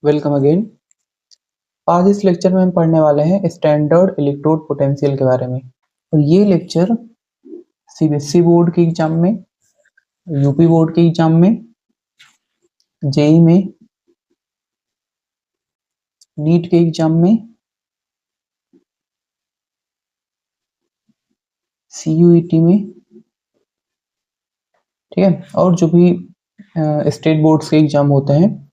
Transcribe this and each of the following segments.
Welcome again. आज इस lecture में हम पढ़ने वाले हैं स्टैंडर्ड इलेक्ट्रोड पोटेंशियल के बारे में। और ये लेक्चर सीबीएसई बोर्ड के एग्जाम में, यूपी बोर्ड के एग्जाम में, जेई में, नीट के एग्जाम में, सीयूईटी में, ठीक है, और जो भी स्टेट बोर्ड्स के एग्जाम होते हैं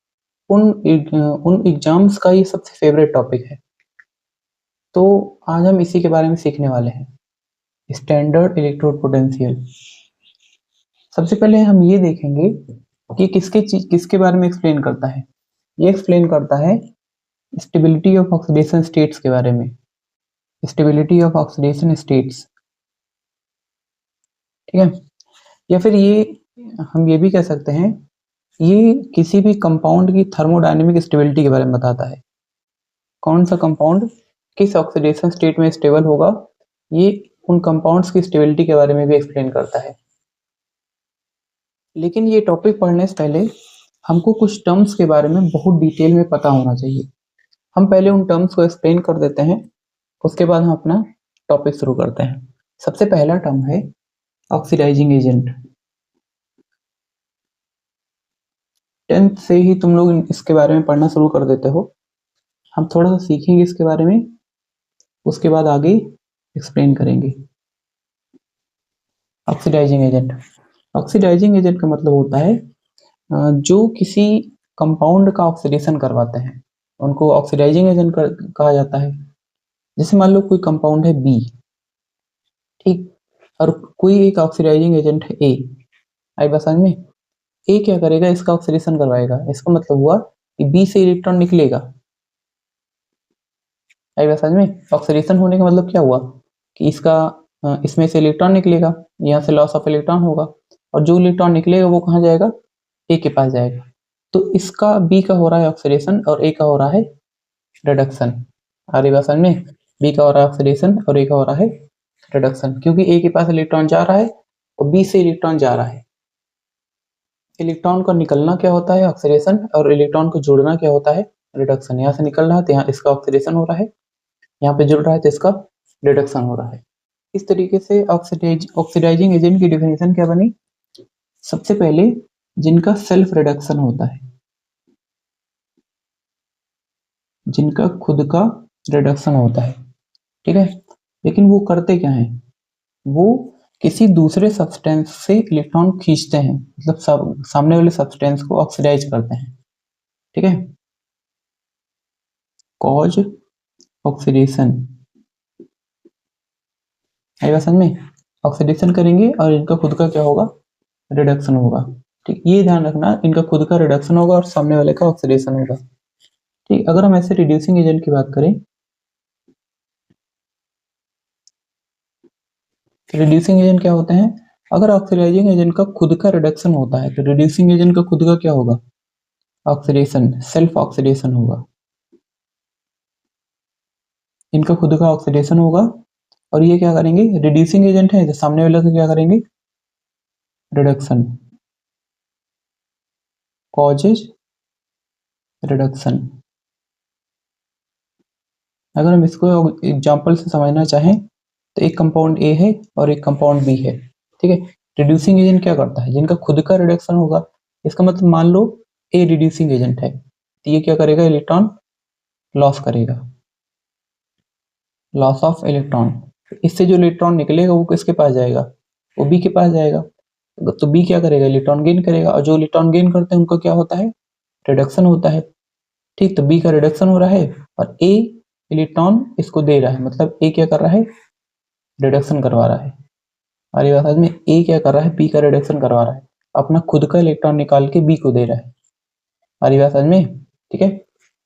उन एग्जाम्स का ये सबसे फेवरेट टॉपिक है। तो आज हम इसी के बारे में सीखने वाले हैं, स्टैंडर्ड इलेक्ट्रोड पोटेंशियल। सबसे पहले हम ये देखेंगे कि किसके बारे में एक्सप्लेन करता है। ये एक्सप्लेन करता है स्टेबिलिटी ऑफ ऑक्सीडेशन स्टेट्स के बारे में, स्टेबिलिटी ऑफ ऑक्सीडेशन स्टेट्स, ठीक है। या फिर हम ये भी कह सकते हैं ये किसी भी कंपाउंड की थर्मोडायनेमिक स्टेबिलिटी के बारे में बताता है। कौन सा कंपाउंड किस ऑक्सीडेशन स्टेट में स्टेबल होगा, ये उन कंपाउंड्स की स्टेबिलिटी के बारे में भी एक्सप्लेन करता है। लेकिन ये टॉपिक पढ़ने से पहले हमको कुछ टर्म्स के बारे में बहुत डिटेल में पता होना चाहिए। हम पहले उन टर्म्स को एक्सप्लेन कर देते हैं, उसके बाद हम अपना टॉपिक शुरू करते हैं। सबसे पहला टर्म है ऑक्सीडाइजिंग एजेंट। 10th से ही तुम लोग इसके बारे में पढ़ना शुरू कर देते हो। हम थोड़ा सा सीखेंगे इसके बारे में, उसके बाद आगे एक्सप्लेन करेंगे। ऑक्सीडाइजिंग एजेंट, ऑक्सीडाइजिंग एजेंट का मतलब होता है जो किसी कंपाउंड का ऑक्सीडेशन करवाते हैं, उनको ऑक्सीडाइजिंग एजेंट कहा जाता है। जैसे मान लो कोई कंपाउंड है बी, ठीक, और कोई एक ऑक्सीडाइजिंग एजेंट है ए। आई बात समझ में? ए क्या करेगा, इसका ऑक्सीडेशन करवाएगा। इसका मतलब हुआ कि बी से इलेक्ट्रॉन निकलेगा। आई बात समझ में? ऑक्सीडेशन होने का मतलब क्या हुआ कि इसमें से इलेक्ट्रॉन निकलेगा, यहाँ से लॉस ऑफ इलेक्ट्रॉन होगा, और जो इलेक्ट्रॉन निकलेगा वो कहाँ जाएगा, ए के पास जाएगा। तो इसका बी का हो रहा है ऑक्सीडेशन और ए का हो रहा है रिडक्शन। आ रही बात समझ में? बी का हो रहा है ऑक्सीडेशन और ए का हो रहा है रिडक्शन, क्योंकि ए के पास इलेक्ट्रॉन जा रहा है और बी से इलेक्ट्रॉन जा रहा है। इलेक्ट्रॉन का निकलना क्या होता है, ऑक्सीडेशन, और इलेक्ट्रॉन को जोड़ना क्या होता है, रिडक्शन। यहाँ से निकल रहा है तो यहाँ इसका ऑक्सीडेशन हो रहा है, यहाँ पे जुड़ रहा है तो इसका रिडक्शन हो रहा है। इस तरीके से ऑक्सीडाइजिंग एजेंट की डेफिनेशन क्या बनी, सबसे पहले जिनका सेल्फ रिडक्शन होता है, जिनका खुद का रिडक्शन होता है, ठीक है। लेकिन वो करते क्या हैं, वो किसी दूसरे सब्सटेंस से इलेक्ट्रॉन खींचते हैं, मतलब सामने वाले सब्सटेंस को ऑक्सीडाइज करते हैं, ठीक है। कॉज ऑक्सीडेशन, आएगा समझ में? ऑक्सीडेशन करेंगे और इनका खुद का क्या होगा, रिडक्शन होगा, ठीक। ये ध्यान रखना, इनका खुद का रिडक्शन होगा और सामने वाले का ऑक्सीडेशन होगा, ठीक। अगर हम ऐसे रिड्यूसिंग एजेंट की बात करें, रिड्यूसिंग एजेंट क्या होते हैं, अगर ऑक्सीडाइजिंग एजेंट का खुद का रिडक्शन होता है तो रिड्यूसिंग एजेंट का खुद का क्या होगा, ऑक्सीडेशन, सेल्फ ऑक्सीडेशन होगा। इनका खुद का ऑक्सीडेशन होगा और ये क्या करेंगे, रिड्यूसिंग एजेंट है तो सामने वाले का क्या करेंगे, रिडक्शन, कॉजेज रिडक्शन। अगर हम इसको एग्जांपल से समझना चाहें तो एक कंपाउंड ए है और एक कंपाउंड बी है, ठीक है। रिड्यूसिंग एजेंट क्या करता है, जिनका खुद का रिडक्शन होगा। इसका मतलब मान लो ए रिड्यूसिंग एजेंट है तो ये क्या करेगा, इलेक्ट्रॉन लॉस करेगा, लॉस ऑफ इलेक्ट्रॉन। इससे जो इलेक्ट्रॉन निकलेगा वो किसके पास जाएगा, वो बी के पास जाएगा। तो बी क्या करेगा, इलेक्ट्रॉन गेन करेगा, और जो इलेक्ट्रॉन गेन करते हैं उनका क्या होता है, रिडक्शन होता है, ठीक। तो बी का रिडक्शन हो रहा है और ए इलेक्ट्रॉन इसको दे रहा है, मतलब ए क्या कर रहा है, रिडक्शन करवा रहा है। हमारी बात समझ में? ए क्या कर रहा है, बी का रिडक्शन करवा रहा है, अपना खुद का इलेक्ट्रॉन निकाल के बी को दे रहा है। हमारी बात समझ में? ठीक है।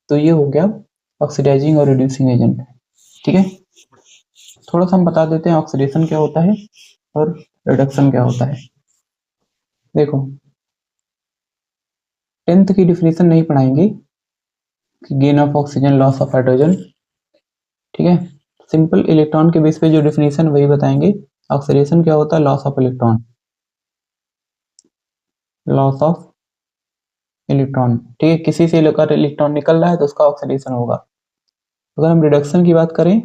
तो ये हो गया ऑक्सीडाइजिंग और रिड्यूसिंग एजेंट, ठीक है। थोड़ा सा हम बता देते हैं ऑक्सीडेशन क्या होता है और रिडक्शन क्या होता है। देखो 10th की डिफिनेशन नहीं पढ़ाएंगे, gain of oxygen, loss of hydrogen, ठीक है। सिंपल इलेक्ट्रॉन के बेस पे जो डिफिनेशन वही बताएंगे। ऑक्सीडेशन क्या होता है, loss of electron, loss of electron, ठीक है, किसी से लेकर इलेक्ट्रॉन निकल रहा है तो उसका ऑक्सीडेशन होगा। अगर हम रिडक्शन की बात करें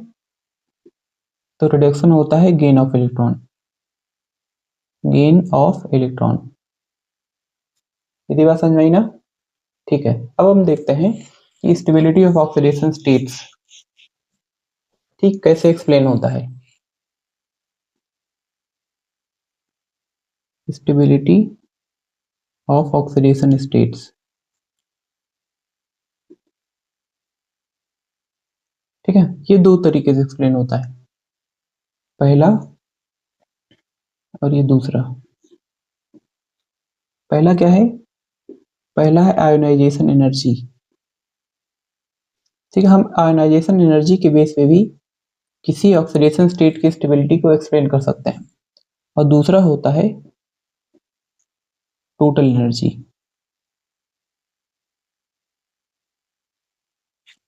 तो रिडक्शन होता है gain of electron, gain of electron. यदि बात समझ में आई ना? ठीक है, अब हम देखते हैं कि स्टेबिलिटी ऑफ ऑक्सीडेशन स्टेट्स, ठीक, कैसे एक्सप्लेन होता है। स्टेबिलिटी ऑफ ऑक्सीडेशन स्टेट्स, ठीक है, ये दो तरीके से एक्सप्लेन होता है, पहला और ये दूसरा। पहला क्या है? पहला है आयोनाइजेशन एनर्जी, ठीक है, हम आयोनाइजेशन एनर्जी के बेस पे भी किसी ऑक्सीडेशन स्टेट की स्टेबिलिटी को एक्सप्लेन कर सकते हैं। और दूसरा होता है टोटल एनर्जी।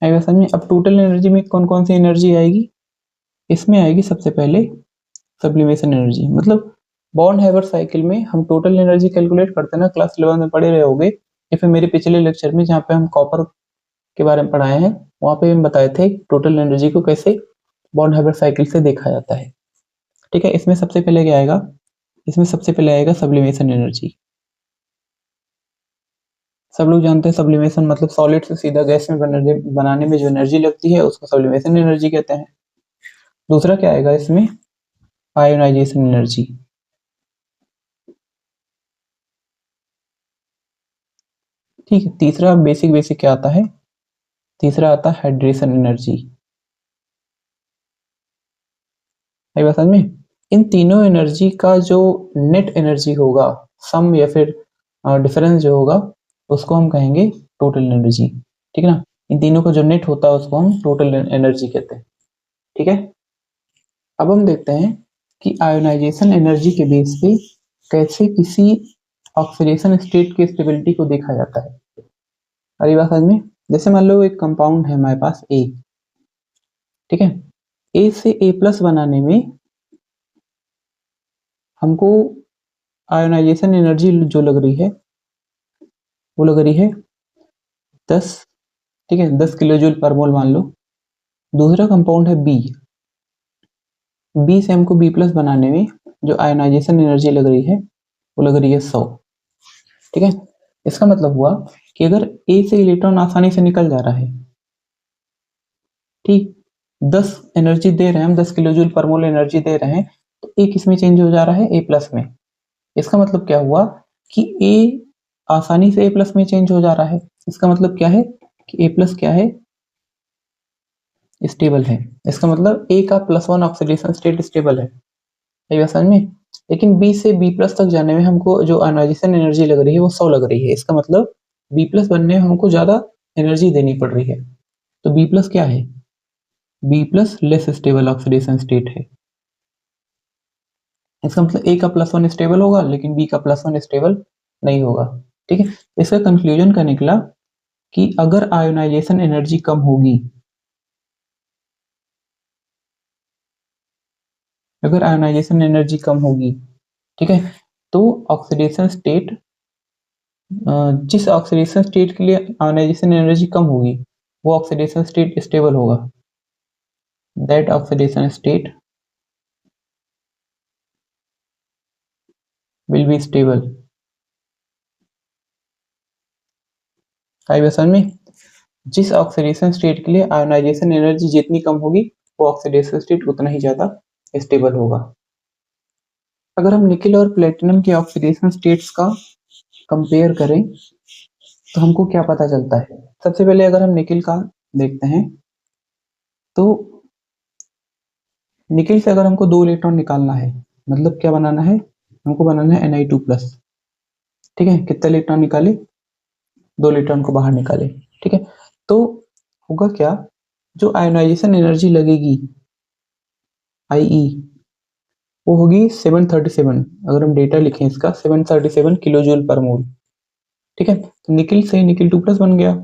आएगा समझ में? अब टोटल एनर्जी में कौन कौन सी एनर्जी आएगी? इसमें आएगी सबसे पहले सब्लिमेशन एनर्जी। मतलब बॉर्न हैबर साइकिल में हम टोटल एनर्जी कैलकुलेट करते हैं ना, क्लास 11 में पढ़े रहे होगे, या फिर मेरे पिछले लेक्चर में जहाँ पे हम कॉपर के बारे में पढ़ाए हैं, वहां पे हम बताए थे टोटल एनर्जी को कैसे बॉर्न हैबर साइकिल से देखा जाता है। ठीक है, इसमें सबसे पहले क्या आएगा? इसमें सबसे पहले आएगा सब्लिमेशन एनर्जी। सब लोग जानते हैं सब्लिमेशन मतलब सॉलिड से सीधा गैस में बनाने में जो एनर्जी लगती है उसको सब्लिमेशन एनर्जी कहते हैं। दूसरा क्या आएगा इसमें? Ionisation energy. ठीक है, तीसरा बेसिक बेसिक क्या आता है? तीसरा आता है हाइड्रेशन एनर्जी। आई बात समझ में? इन तीनों एनर्जी का जो नेट एनर्जी होगा, सम या फिर डिफरेंस जो होगा, उसको हम कहेंगे टोटल एनर्जी। ठीक है ना? इन तीनों का जो नेट होता है उसको हम टोटल एनर्जी कहते हैं। ठीक है, अब हम देखते हैं कि आयोनाइजेशन एनर्जी के बेस पे कैसे किसी ऑक्सीडेशन स्टेट की स्टेबिलिटी को देखा जाता है। अरे बात समझ में? जैसे मान लो एक कंपाउंड है हमारे पास ए, ठीक है, ए से ए प्लस बनाने में हमको आयोनाइजेशन एनर्जी जो लग रही है वो लग रही है 10, ठीक है, 10 किलो जूल पर मोल मान लो। दूसरा कंपाउंड है बी, बी से हमको बी प्लस बनाने में जो आयोनाइजेशन एनर्जी लग रही है वो लग रही है 100। ठीक है, इसका मतलब हुआ कि अगर ए से इलेक्ट्रॉन आसानी से निकल जा रहा है, ठीक, 10 एनर्जी दे रहे हैं हम, 10 किलो जूल पर मोल एनर्जी दे रहे हैं, तो ए किस में चेंज हो जा रहा है? ए प्लस में। इसका मतलब क्या हुआ कि ए आसानी से ए प्लस में चेंज हो जा रहा है। इसका मतलब क्या है कि ए प्लस क्या है? स्टेबल है। इसका मतलब ए का +1 ऑक्सीडेशन स्टेट स्टेबल है। ये बात समझ में? लेकिन बी से बी प्लस तक जाने में हमको जो आयोनाइजेशन एनर्जी लग रही है वो 100 लग रही है। इसका मतलब बी प्लस बनने में हमको ज्यादा एनर्जी देनी पड़ रही है। तो बी प्लस क्या है? B plus less stable oxidation state है। इसका मतलब ए का +1 स्टेबल होगा लेकिन बी का +1 स्टेबल नहीं होगा। ठीक है, इसका कंक्लूजन का निकला कि अगर आयोनाइजेशन एनर्जी कम होगी, अगर आयोनाइजेशन एनर्जी कम होगी, ठीक है, तो ऑक्सीडेशन स्टेट, जिस ऑक्सीडेशन स्टेट के लिए आयोनाइजेशन एनर्जी कम होगी वो ऑक्सीडेशन स्टेट स्टेबल होगा। That oxidation state will be stable. आई समझ में? जिस ऑक्सीडेशन स्टेट के लिए आयोनाइजेशन एनर्जी जितनी कम होगी वो ऑक्सीडेशन स्टेट उतना ही ज्यादा स्टेबल होगा। अगर हम निकेल और प्लेटिनम के ऑक्सीडेशन स्टेट्स का कंपेयर करें तो हमको क्या पता चलता है? सबसे पहले अगर हम निकेल का देखते हैं तो निकेल से अगर हमको 2 इलेक्ट्रॉन निकालना है, मतलब क्या बनाना है? हमको बनाना है Na2+। ठीक है, कितने इलेक्ट्रॉन निकाले? 2 इलेक्ट्रॉन को बाहर निकाले। ठीक है, तो होगा क्या? जो आयोनाइजेशन एनर्जी लगेगी IE वो होगी 737। अगर हम डेटा लिखें इसका 737 किलो जूल पर मोल। ठीक है, तो निकिल से Ni2+ बन गया।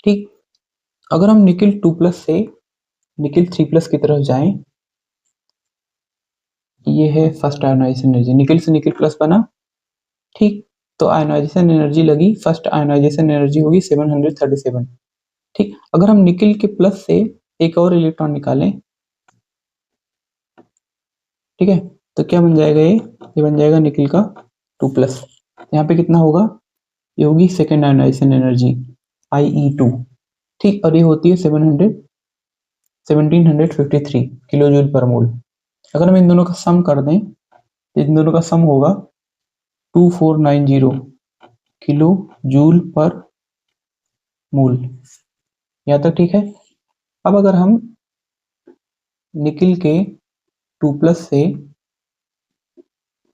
ठीक, अगर हम Ni2+ से Ni3+ की तरफ जाएं, ये है फर्स्ट आयोनाइजेशन एनर्जी, निकिल से Ni+ बना। ठीक, तो आयोनाइजेशन एनर्जी लगी, फर्स्ट आयोनाइजेशन एनर्जी होगी 737। ठीक, अगर हम निकिल के प्लस से एक और इलेक्ट्रॉन निकालें, ठीक है, तो क्या बन जाएगा, ये बन जाएगा निकिल का 2+। यहाँ पे कितना होगा, ये होगी सेकेंड आयोनाइजेशन एनर्जी IE2। ठीक, और ये होती है 1753 किलो जूल पर मोल। अगर हम इन दोनों का सम कर दें तो इन दोनों का सम होगा 2490 किलो जूल पर मोल। यहाँ तक ठीक है। अब अगर हम निकिल के 2+ से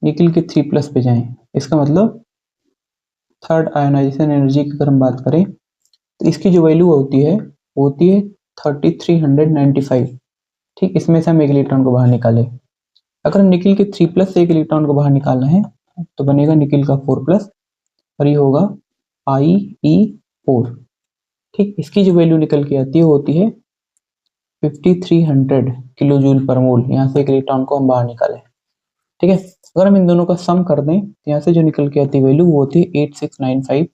निकिल के 3+ पे जाएं, इसका मतलब थर्ड आयोनाइजेशन एनर्जी की अगर हम बात करें तो इसकी जो वैल्यू होती है वो होती है 3395। ठीक, इसमें से हम एक इलेक्ट्रॉन को बाहर निकाले। अगर हम निकिल के 3+ से एक इलेक्ट्रॉन को बाहर निकालना है तो बनेगा निकिल का 4+, और ये होगा IE4। ठीक, इसकी जो वैल्यू निकल के आती है वो होती है 5300 किलो जूल पर मोल। यहाँ से एक इलेक्ट्रॉन को हम बाहर निकाले। ठीक है, अगर हम इन दोनों का सम कर दें तो यहाँ से जो निकल के आती वैल्यू वो होती है 8695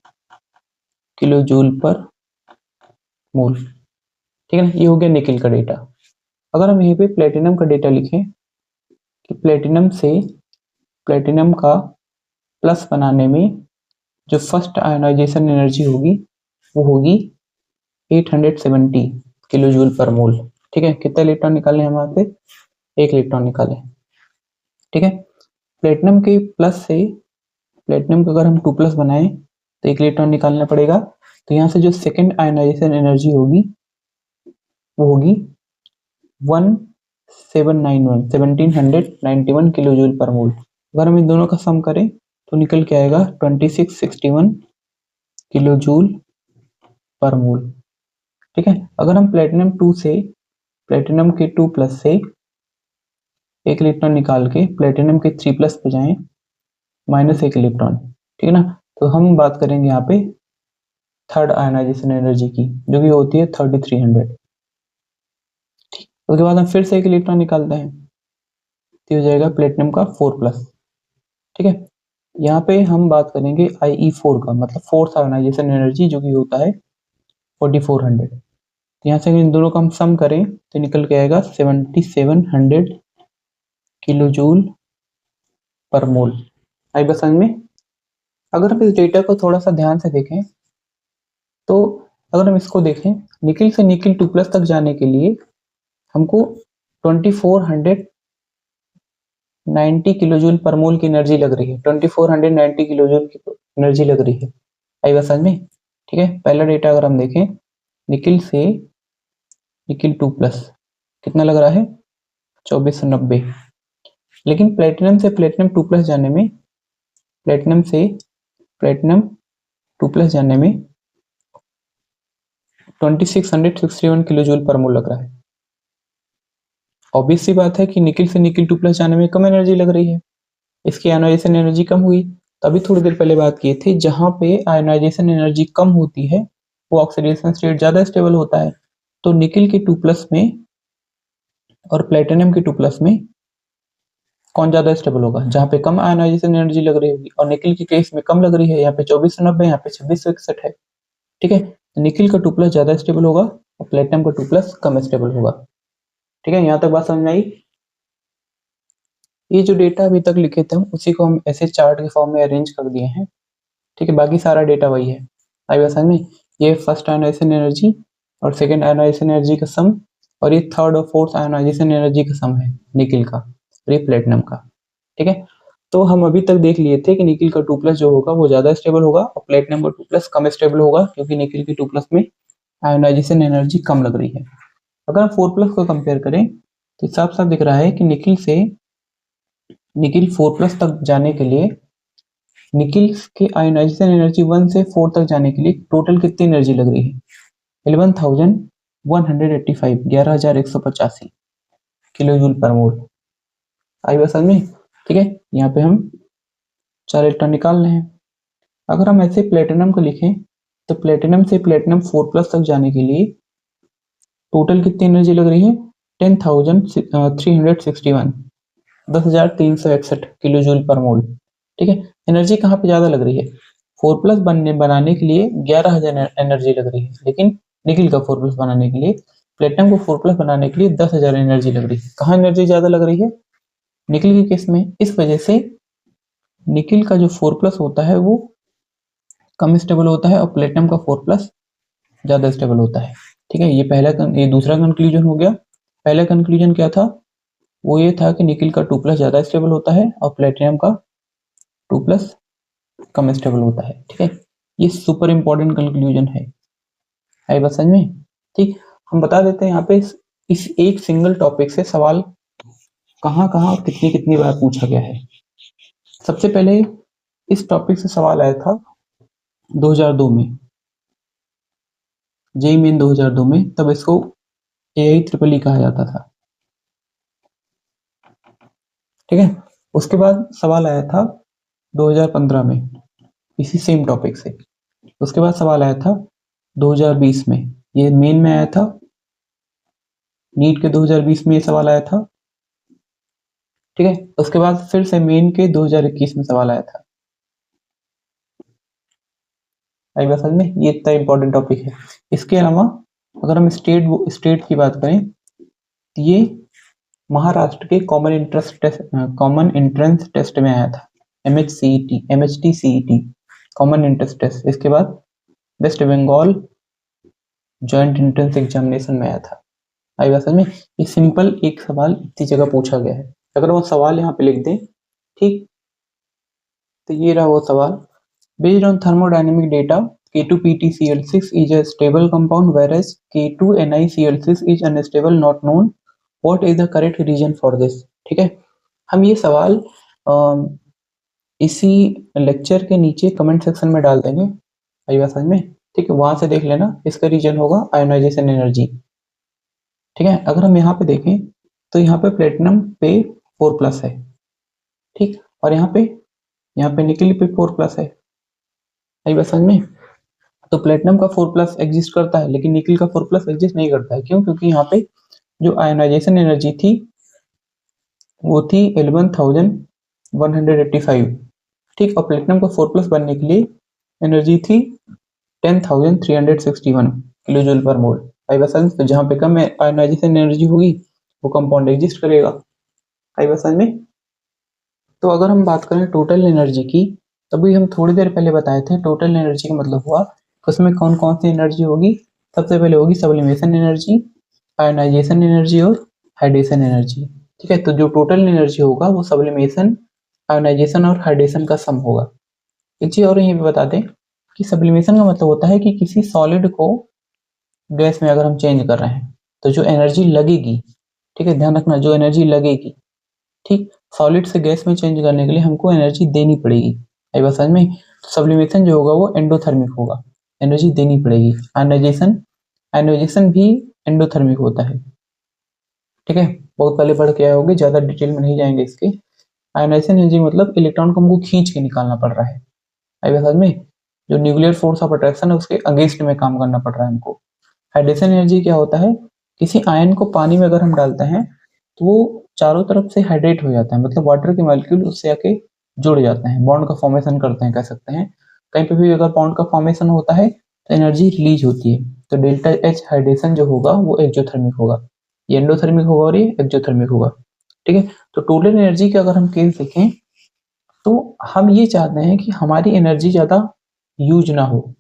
किलो जूल पर मोल। ठीक है ना, ये हो गया निकिल का डेटा। अगर हम यहीं पे प्लेटिनम का डेटा लिखें कि प्लेटिनम का प्लस बनाने में जो फर्स्ट आयोनाइजेशन एनर्जी होगी वो होगी 870 किलो जूल पर मोल। ठीक है, कितने इलेक्ट्रॉन निकाले हम वहां से, एक इलेक्ट्रॉन निकाले। ठीक है, प्लेटिनम के प्लस से प्लेटिनम का अगर हम 2+ बनाएं तो एक इलेक्ट्रॉन निकालना पड़ेगा। तो यहाँ से जो सेकेंड आयोनाइजेशन एनर्जी होगी वो होगी 1791 किलो जूल पर मोल। अगर हम इन दोनों का सम करें तो निकल के आएगा 2661 किलो जूल पर मोल। ठीक है, अगर हम प्लेटिनम के 2+ से एक इलेक्ट्रॉन निकाल के प्लेटिनम के 3+ पे जाएं, -1 इलेक्ट्रॉन। ठीक है ना, तो हम बात करेंगे यहाँ पे थर्ड आयोनाइजेशन एनर्जी की, जो कि होती है 3300। ठीक, उसके बाद हम फिर से एक इलेक्ट्रॉन निकालते हैं तो हो जाएगा प्लेटिनम का 4+। ठीक है, यहाँ पे हम बात करेंगे IE4 का, मतलब फोर्थ आयोनाइजेशन एनर्जी, जो कि होता है 4400। यहाँ से इन दोनों का हम सम करें तो निकल के आएगा 7700 किलो जूल पर मोल। आई बस समझ में। अगर हम इस डेटा को थोड़ा सा ध्यान से देखें तो अगर हम इसको देखें, निकिल से निकिल 2+ तक जाने के लिए हमको 2490 किलो जूल पर मोल की एनर्जी लग रही है। 2490 किलो जूल की एनर्जी लग रही है। आई बस समझ में। ठीक है, पहला डेटा अगर हम देखें, निकिल से निकिल 2+ कितना लग रहा है, 2490। लेकिन प्लेटिनम से प्लेटिनम 2+ जाने में, प्लेटिनम से प्लेटिनम 2+ जाने में 2661 किलो जूल पर मोल लग रहा है। ऑब्वियस सी बात है कि निकिल से निकिल 2+ जाने में कम एनर्जी लग रही है, इसकी आयोनाइजेशन एनर्जी कम हुई। तभी थोड़ी देर पहले बात किए थे, जहां पे आयोनाइजेशन एनर्जी कम होती है वो ऑक्सीडेशन स्टेट ज्यादा स्टेबल होता है। तो निकिल के 2+ में और प्लेटिनम के 2+ में कौन ज्यादा स्टेबल होगा, जहां पे कम आयोनाइजेशन एनर्जी लग रही होगी। और निकिल के केस में कम लग रही है, यहाँ पे 2490, यहाँ पे 2661 है। ठीक है, तो निकिल का 2+ ज्यादा स्टेबल होगा और प्लेटिनम का 2+ कम स्टेबल होगा। ठीक है, यहाँ तक बात समझ में आई। ये जो डेटा अभी तक लिखे थे हम, उसी को हम ऐसे चार्ट के फॉर्म में अरेंज कर दिए हैं। ठीक है, बाकी सारा डेटा वही है। आई बात समझ में। ये फर्स्ट आयोनाइजेशन एनर्जी और सेकेंड आयोनाइजेशन एनर्जी का सम, और ये थर्ड और फोर्थ आयोनाइजेशन एनर्जी का सम है निकिल का और ये प्लेटिनम का। ठीक है, तो हम अभी तक देख लिए थे कि निकिल का 2+ जो होगा वो ज्यादा स्टेबल होगा और प्लेटिनम का 2+ कम स्टेबल होगा, क्योंकि निकिल के 2+ में आयोनाइजेशन एनर्जी कम लग रही है। अगर हम 4+ को कंपेयर करें तो साफ साफ दिख रहा है कि निकिल से निकिल 4+ तक जाने के लिए, निकिल के आयोनाइजेशन एनर्जी 1 से 4 तक जाने के लिए टोटल कितनी एनर्जी लग रही है, 11,185 11,185 किलो जूल पर मोल। आई बात समझ में। ठीक है, यहाँ पे हम 4 इलेक्ट्रॉन निकाल रहे हैं। अगर हम ऐसे प्लेटिनम को लिखें तो प्लेटिनम से प्लेटिनम 4+ तक जाने के लिए टोटल कितनी एनर्जी लग रही है, 10,361 10,361 किलो जूल पर मोल। ठीक है, एनर्जी कहाँ पे ज्यादा लग रही है, 4+ बनाने के लिए 11,000 एनर्जी लग रही है, लेकिन निकिल का 4+ बनाने के लिए, प्लेटिनम को 4+ बनाने के लिए 10,000 एनर्जी लग रही है। कहाँ एनर्जी ज्यादा लग रही है, निकिल के केस में। इस वजह से निकिल का जो 4+ होता है वो कम स्टेबल होता है और प्लेटिनम का 4+ ज्यादा स्टेबल होता है। ठीक है, ये दूसरा कंक्लूजन हो गया। पहला कंक्लूजन क्या था, वो ये था कि निकिल का 2+ ज्यादा स्टेबल होता है और प्लेटिनम का 2+ कम स्टेबल होता है। ठीक है, ये सुपर इंपॉर्टेंट कंक्लूजन है, आई बात समझ में। ठीक, हम बता देते हैं यहाँ पे इस एक सिंगल टॉपिक से सवाल कहाँ कहाँ और कितनी कितनी बार पूछा गया है। सबसे पहले इस टॉपिक से सवाल आया था 2002 में, जेईई मेन 2002 में, तब इसको AIEEE कहा जाता था। ठीक है, उसके बाद सवाल आया था 2015 में इसी सेम टॉपिक से। उसके बाद सवाल आया था 2020 में, ये मेन में आया था, नीट के 2020 में ये सवाल आया था। ठीक है, उसके बाद फिर से मेन के 2021 में सवाल आया था। आई बात समझ में, ये इतना इंपॉर्टेंट टॉपिक है। इसके अलावा अगर हम स्टेट की बात करें तो ये महाराष्ट्र के कॉमन एंट्रेंस टेस्ट में आया था, MHT-CET कॉमन एंट्रेंस टेस्ट। इसके बाद West Bengal joint entrance examination में आया था। आई बात समझ में, ये सिंपल एक सवाल इतनी जगह पूछा गया है। अगर वो सवाल यहाँ पे लिख दें, ठीक, तो ये रहा वो सवाल। Based on thermodynamic data, K2PtCl6 is a stable compound whereas K2NiCl6 is unstable, not known. What is the correct reason for this? ठीक है, हम ये सवाल इसी लेक्चर के नीचे कमेंट सेक्शन में डाल देंगे, आई बात समझ में। ठीक है, वहां से देख लेना। इसका रीजन होगा आयोनाइजेशन एनर्जी। ठीक है, अगर हम यहाँ पे देखें तो यहाँ पे प्लेटिनम पे 4+ है, ठीक, और यहाँ पे निकिल पे 4+ है, आई बात समझ में। तो प्लेटिनम का 4+ एग्जिस्ट करता है लेकिन निकिल का 4+ एग्जिस्ट नहीं करता है। क्यों? क्योंकि यहाँ पे जो आयोनाइजेशन एनर्जी थी वो थी 11,185, ठीक, और प्लेटिनम का 4+ बनने के लिए एनर्जी थी 10,361 किलो जूल पर मोल। आई बात समझ, तो जहाँ पे कम आयोनाइजेशन एनर्जी होगी वो कंपाउंड एग्जिस्ट करेगा। आई बात समझ में। तो अगर हम बात करें टोटल एनर्जी की, तभी हम थोड़ी देर पहले बताए थे टोटल एनर्जी का मतलब हुआ उसमें कौन कौन सी एनर्जी होगी। सबसे पहले होगी सब्लिमेशन एनर्जी, आयोनाइजेशन एनर्जी और हाइड्रेशन एनर्जी। ठीक है, तो जो टोटल एनर्जी होगा वो सब्लिमेशन, आयोनाइजेशन और हाइड्रेशन का सम होगा। एक चीज और यहीं पे बता दें कि सब्लिमेशन का मतलब होता है कि किसी सॉलिड को गैस में अगर हम चेंज कर रहे हैं तो जो एनर्जी लगेगी, ठीक है, ध्यान रखना, जो एनर्जी लगेगी, ठीक, सॉलिड से गैस में चेंज करने के लिए हमको एनर्जी देनी पड़ेगी। आई बात समझ में। सब्लिमेशन जो होगा वो एंडोथर्मिक होगा, एनर्जी देनी पड़ेगी। आयोनाइजेशन भी एंडोथर्मिक होता है। ठीक है, बहुत पहले पढ़ के आए होंगे, ज्यादा डिटेल में नहीं जाएंगे इसके। आयोनाइजेशन एनर्जी मतलब इलेक्ट्रॉन को हमको खींच के निकालना पड़ रहा है। आई बात समझ में, जो न्यूक्लियर फोर्स ऑफ अट्रैक्शन है उसके अगेंस्ट में काम करना पड़ रहा है हमको। हाइड्रेशन एनर्जी क्या होता है, किसी आयन को पानी में अगर हम डालते हैं तो वो चारों तरफ से हाइड्रेट हो जाता है, मतलब वाटर के मॉलिक्यूल उससे आके जुड़ जाते हैं, बॉन्ड का फॉर्मेशन करते हैं, कह सकते हैं। कहीं पे भी अगर बॉन्ड का फॉर्मेशन होता है तो एनर्जी रिलीज होती है। तो डेल्टा एच हाइड्रेशन जो होगा वो एक्सोथर्मिक होगा, ये एंडोथर्मिक होगा और ये एक्सोथर्मिक होगा। ठीक है, तो टोटल एनर्जी का अगर हम केस देखें तो हम ये चाहते हैं कि हमारी एनर्जी ज्यादा यूज ना हो।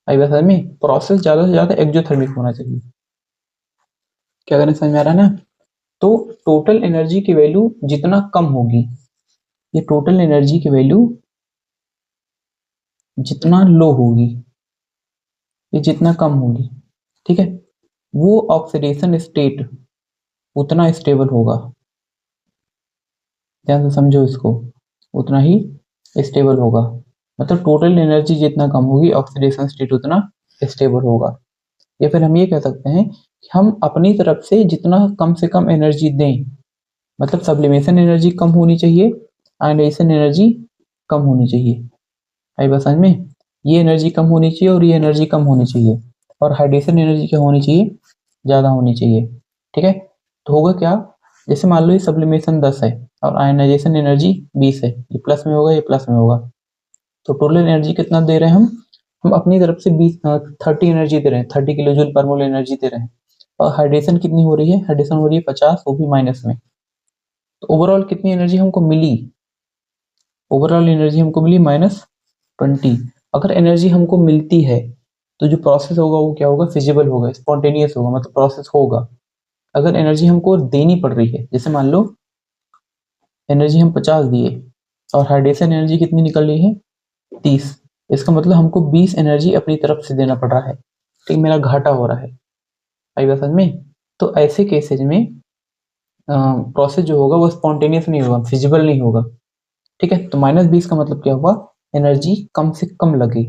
आई बात समझ में, प्रोसेस ज्यादा से ज्यादा एक्सोथर्मिक होना चाहिए। क्या करना समझ में आ रहा है ना। तो टोटल एनर्जी की वैल्यू जितना कम होगी, ये टोटल एनर्जी की वैल्यू जितना लो होगी, ये जितना कम होगी, ठीक है, वो ऑक्सीडेशन स्टेट उतना स्टेबल होगा। ध्यान से समझो इसको, उतना ही स्टेबल होगा। मतलब टोटल एनर्जी जितना कम होगी ऑक्सीडेशन स्टेट उतना स्टेबल होगा। या फिर हम ये कह सकते हैं कि हम अपनी तरफ से जितना कम से कम एनर्जी दें, मतलब सब्लिमेशन एनर्जी कम होनी चाहिए, आयोनाइजेशन एनर्जी कम होनी चाहिए। आई बात समझ में, ये एनर्जी कम होनी चाहिए और ये एनर्जी कम होनी चाहिए, और हाइड्रेशन एनर्जी क्या होनी चाहिए, ज्यादा होनी चाहिए। ठीक है, तो होगा क्या, जैसे मान लो ये सब्लिमेशन 10 है और आयनाइजेशन एनर्जी 20 है, ये प्लस में होगा, ये प्लस में होगा, तो टोटल एनर्जी कितना दे रहे हैं हम अपनी तरफ से 30 एनर्जी दे रहे हैं, 30 किलो जूल पर मोल एनर्जी दे रहे हैं। और हाइड्रेशन कितनी हो रही है, हाइड्रेशन हो रही है 50, वो भी माइनस में। तो ओवरऑल कितनी एनर्जी हमको मिली, ओवरऑल एनर्जी हमको मिली -20। अगर एनर्जी हमको मिलती है तो जो प्रोसेस होगा वो क्या होगा, फिजिबल होगा, स्पॉन्टेनियस होगा, मतलब प्रोसेस होगा। अगर एनर्जी हमको देनी पड़ रही है, जैसे मान लो एनर्जी हम 50 दिए और हाइड्रेशन एनर्जी कितनी निकल रही है 30, इसका मतलब हमको 20 एनर्जी अपनी तरफ से देना पड़ रहा है, ठीक, मेरा घाटा हो रहा है। आई बात समझ में? तो ऐसे केसेज में प्रोसेस जो होगा वो स्पॉन्टेनियस नहीं होगा, फिजिबल नहीं होगा, ठीक है। तो -20 का मतलब क्या हुआ, एनर्जी कम से कम लगे,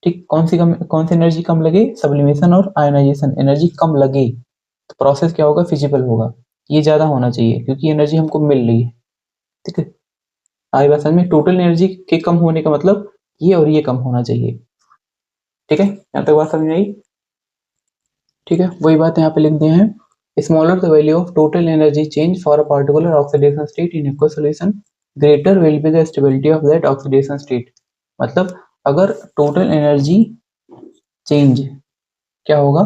ठीक। कौन सी एनर्जी कम लगे, सब्लिमेशन और आयनाइजेशन एनर्जी कम लगे, तो प्रोसेस क्या होगा, फिजिबल होगा। ये ज्यादा होना चाहिए क्योंकि एनर्जी हमको मिल रही है, ठीक है। आई बात समझ में? टोटल एनर्जी के कम होने का मतलब ये और ये कम होना चाहिए, ठीक है। यहाँ तक बात समझ में आई? ठीक है, वही बात यहाँ पे लिख दिए हैं। Smaller the value of total energy change for a particular oxidation state in aqueous solution, greater will be the stability of that oxidation state. मतलब अगर टोटल एनर्जी चेंज क्या होगा,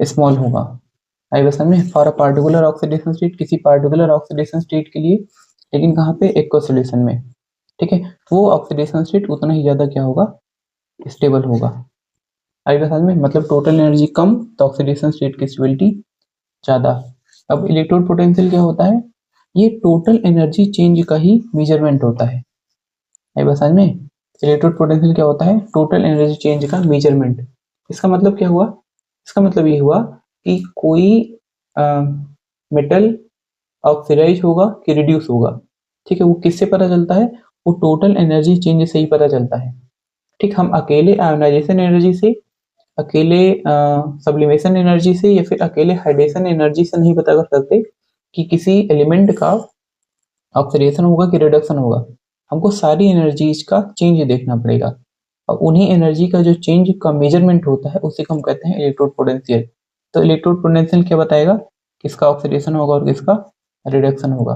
स्मॉल होगा। आई बस समझे? For a particular oxidation state, किसी particular oxidation state के लिए, लेकिन कहाँ पे, एक्वस सॉल्यूशन में, ठीक है। तो वो ऑक्सीडेशन स्टेट उतना ही ज्यादा क्या होगा, स्टेबल होगा। आई बस समझ में? मतलब टोटल एनर्जी कम तो ऑक्सीडेशन स्टेट की स्टेबिलिटी ज्यादा। अब इलेक्ट्रोड पोटेंशियल क्या होता है, ये टोटल एनर्जी चेंज का ही मेजरमेंट होता है। आई बस समझ में? इलेक्ट्रोड पोटेंशियल क्या होता है, टोटल एनर्जी चेंज का मेजरमेंट। इसका मतलब क्या हुआ, इसका मतलब ये हुआ कि कोई मेटल ऑक्सीडाइज होगा कि रिड्यूस होगा, ठीक है, वो किससे पता चलता है, वो टोटल एनर्जी चेंज से ही पता चलता है, ठीक। हम अकेले आयोनाइजेशन एनर्जी से, अकेले सब्लिमेशन एनर्जी से या फिर अकेले हाइड्रेशन एनर्जी से नहीं पता कर सकते कि किसी एलिमेंट का ऑक्सीडेशन होगा कि रिडक्शन होगा। हमको सारी एनर्जीज का चेंज देखना पड़ेगा और उन्हीं एनर्जी का जो चेंज का मेजरमेंट होता है उसी को हम कहते हैं इलेक्ट्रोड पोटेंशियल। तो इलेक्ट्रोड पोटेंशियल क्या बताएगा, किसका ऑक्सीडेशन होगा और किसका रिडक्शन होगा।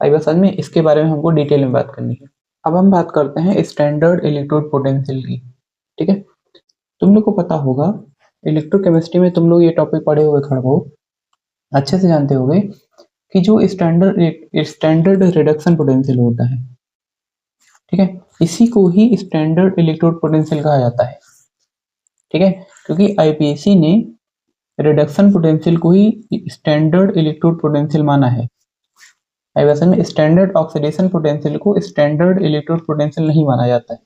आई बात समझ में? इसके बारे में हमको डिटेल में बात करनी है। अब हम बात करते हैं स्टैंडर्ड इलेक्ट्रोड पोटेंशियल की, ठीक है। तुम लोग को पता होगा, इलेक्ट्रोकेमिस्ट्री में तुम लोग ये टॉपिक पढ़े हुए खड़े हो, अच्छे से जानते होगे कि जो स्टैंडर्ड रिडक्शन पोटेंशियल होता है, ठीक है, इसी को ही स्टैंडर्ड इलेक्ट्रोड पोटेंशियल कहा जाता है, ठीक है। क्योंकि आईपीएसी ने रिडक्शन पोटेंशियल को ही स्टैंडर्ड इलेक्ट्रोड पोटेंशियल माना है। वैसे में स्टैंडर्ड ऑक्सीडेशन पोटेंशियल को स्टैंडर्ड इलेक्ट्रोड पोटेंशियल नहीं माना जाता है,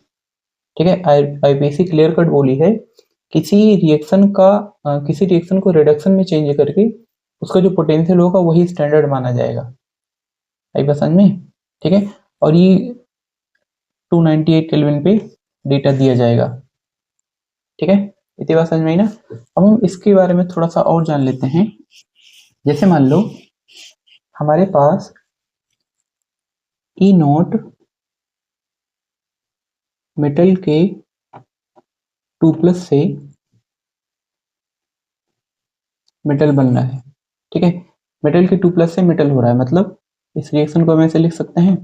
ठीक है। आईपीएसी क्लियर कट बोली है, किसी रिएक्शन को रिडक्शन में चेंज करके उसका जो पोटेंशियल होगा वही स्टैंडर्ड माना जाएगा। आई बात समझ में? ठीक है, और ये 298 केल्विन पे डेटा दिया जाएगा, ठीक है। इतनी बात समझ में आई ना? अब हम इसके बारे में थोड़ा सा और जान लेते हैं। जैसे मान लो हमारे पास E0 मेटल के 2+ से मेटल बन रहा है, ठीक है। मेटल के 2+ से मेटल हो रहा है, मतलब इस रिएक्शन को हम ऐसे लिख सकते हैं,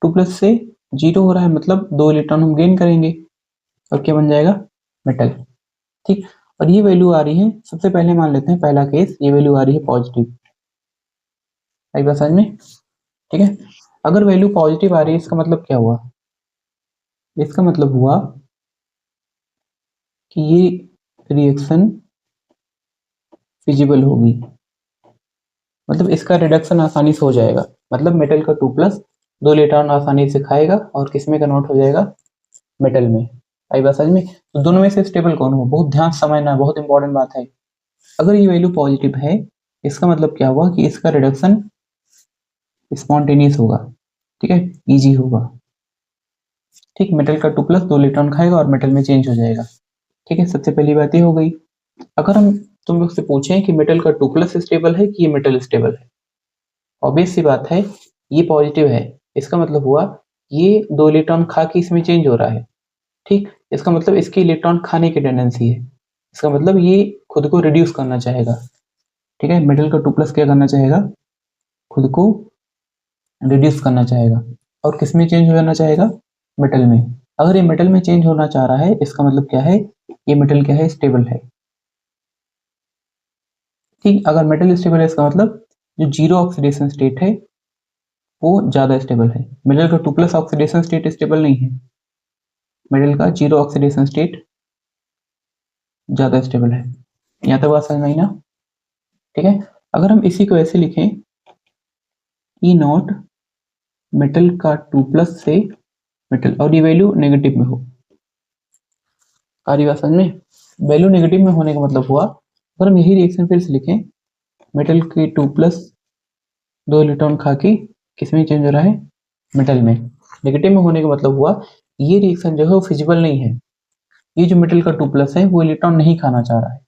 2+ से 0 हो रहा है, मतलब 2 इलेक्ट्रॉन हम गेन करेंगे और क्या बन जाएगा, मेटल, ठीक। और ये वैल्यू आ रही है, सबसे पहले मान लेते हैं पहला केस, ये वैल्यू आ रही है पॉजिटिव। आई बात समझ में? ठीक है, अगर वैल्यू पॉजिटिव आ रही है इसका मतलब क्या हुआ, इसका मतलब हुआ कि ये रिएक्शन फिजिबल होगी, मतलब इसका रिडक्शन आसानी से हो जाएगा, मतलब मेटल का 2+ 2 इलेक्ट्रॉन आसानी से खाएगा और किसमें कन्वर्ट हो जाएगा, मेटल में। आई बात समझ में? तो दोनों में से स्टेबल कौन हो, बहुत ध्यान समझना, बहुत इंपॉर्टेंट बात है। अगर ये वैल्यू पॉजिटिव है इसका मतलब क्या हुआ कि इसका रिडक्शन स्पॉन्टेनियस होगा, ठीक है, इजी होगा, ठीक। मेटल का 2+ 2 इलेक्ट्रॉन खाएगा और मेटल में चेंज हो जाएगा, ठीक है। सबसे पहली बात ये हो गई। अगर हम तुम लोग से पूछें कि मेटल का 2+ स्टेबल है कि ये मेटल स्टेबल है, ऑब्वियस सी बात है ये पॉजिटिव है, इसका मतलब हुआ ये 2 इलेक्ट्रॉन खा के इसमें चेंज हो रहा है, ठीक। इसका मतलब इसकी इलेक्ट्रॉन खाने की टेंडेंसी है, इसका मतलब ये खुद को रिड्यूस करना चाहेगा, ठीक है। मेटल का 2+ क्या करना चाहेगा, खुद को रिड्यूस करना चाहेगा और किस में चेंज हो जाना चाहेगा, मेटल में। अगर ये मेटल में चेंज होना चाह रहा है इसका मतलब क्या है, ये मेटल क्या है, स्टेबल है। ठीक, अगर मेटल स्टेबल है इसका मतलब जो जीरो ऑक्सीडेशन स्टेट है वो ज्यादा स्टेबल है। मेटल का 2+ ऑक्सीडेशन स्टेट स्टेबल नहीं है, मेटल का जीरो ऑक्सीडेशन स्टेट ज्यादा स्टेबल है। यहाँ तक बात समझ में आई ना। ठीक है, अगर हम इसी को ऐसे लिखें, ई नॉट मेटल का 2+ से मेटल और ये वैल्यू नेगेटिव में हो, आ रही बात समझ में। वैल्यू नेगेटिव में होने का मतलब हुआ, अगर हम यही रिएक्शन फिर से लिखें, मेटल के 2+ 2 इलेक्ट्रॉन खा के किस में चेंज हो रहा है, मेटल में। नेगेटिव में होने का मतलब हुआ ये रिएक्शन जो है वो फिजिबल नहीं है। ये जो मेटल का 2+ है वो इलेक्ट्रॉन नहीं खाना चाह रहा है,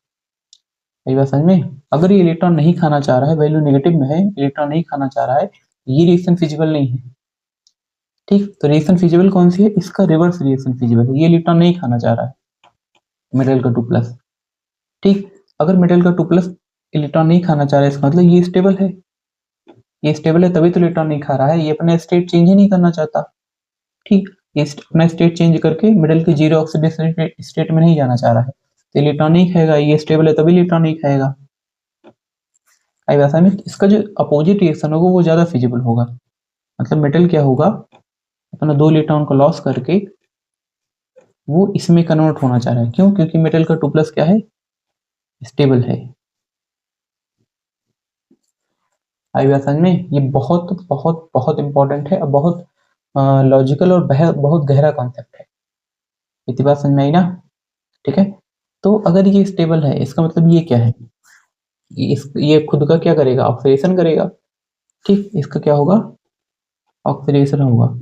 यही बात समझ में। अगर ये इलेक्ट्रॉन नहीं खाना चाह रहा है, वैल्यू नेगेटिव में है, इलेक्ट्रॉन नहीं खाना चाह रहा है, ये रिएक्शन फिजिबल नहीं है। ठीक, तो रिएक्शन फिजिबल कौन सी है, इसका रिवर्स रिएक्शन फिजिबल है। ये इलेक्ट्रॉन नहीं खाना चाह रहा है मेटल का 2+। ठीक, अगर मेटल का 2+ इलेक्ट्रॉन नहीं खाना चाह रहा है इसका मतलब ये स्टेबल है। ये स्टेबल है तभी तो इलेक्ट्रॉन नहीं खा रहा है, ये अपना स्टेट चेंज ही नहीं करना चाहता। ठीक, ये अपना स्टेट चेंज करके मेटल के जीरो ऑक्सीडेशन स्टेट में नहीं जाना चाह रहा है, तो इलेक्ट्रॉन नहीं खाएगा। ये स्टेबल है तभी इलेक्ट्रॉन नहीं खाएगा। आई बात समझ में। इसका जो अपोजिट रिएक्शन होगा वो ज्यादा फिजिबल होगा। मतलब मेटल क्या होगा, अपना 2 इलेक्ट्रॉन को लॉस करके वो इसमें कन्वर्ट होना चाह रहा है। क्यों, क्योंकि मेटल का 2+ क्या है, स्टेबल है। आई बात समझ में। ये बहुत बहुत बहुत इंपॉर्टेंट है और बहुत लॉजिकल और बहुत गहरा कॉन्सेप्ट है। इतनी बात समझ में आई ना। ठीक है, तो अगर ये स्टेबल है इसका मतलब ये क्या है, ये खुद का क्या करेगा, ऑक्सीडेशन करेगा। ठीक, इसका क्या होगा, ऑक्सीडेशन होगा।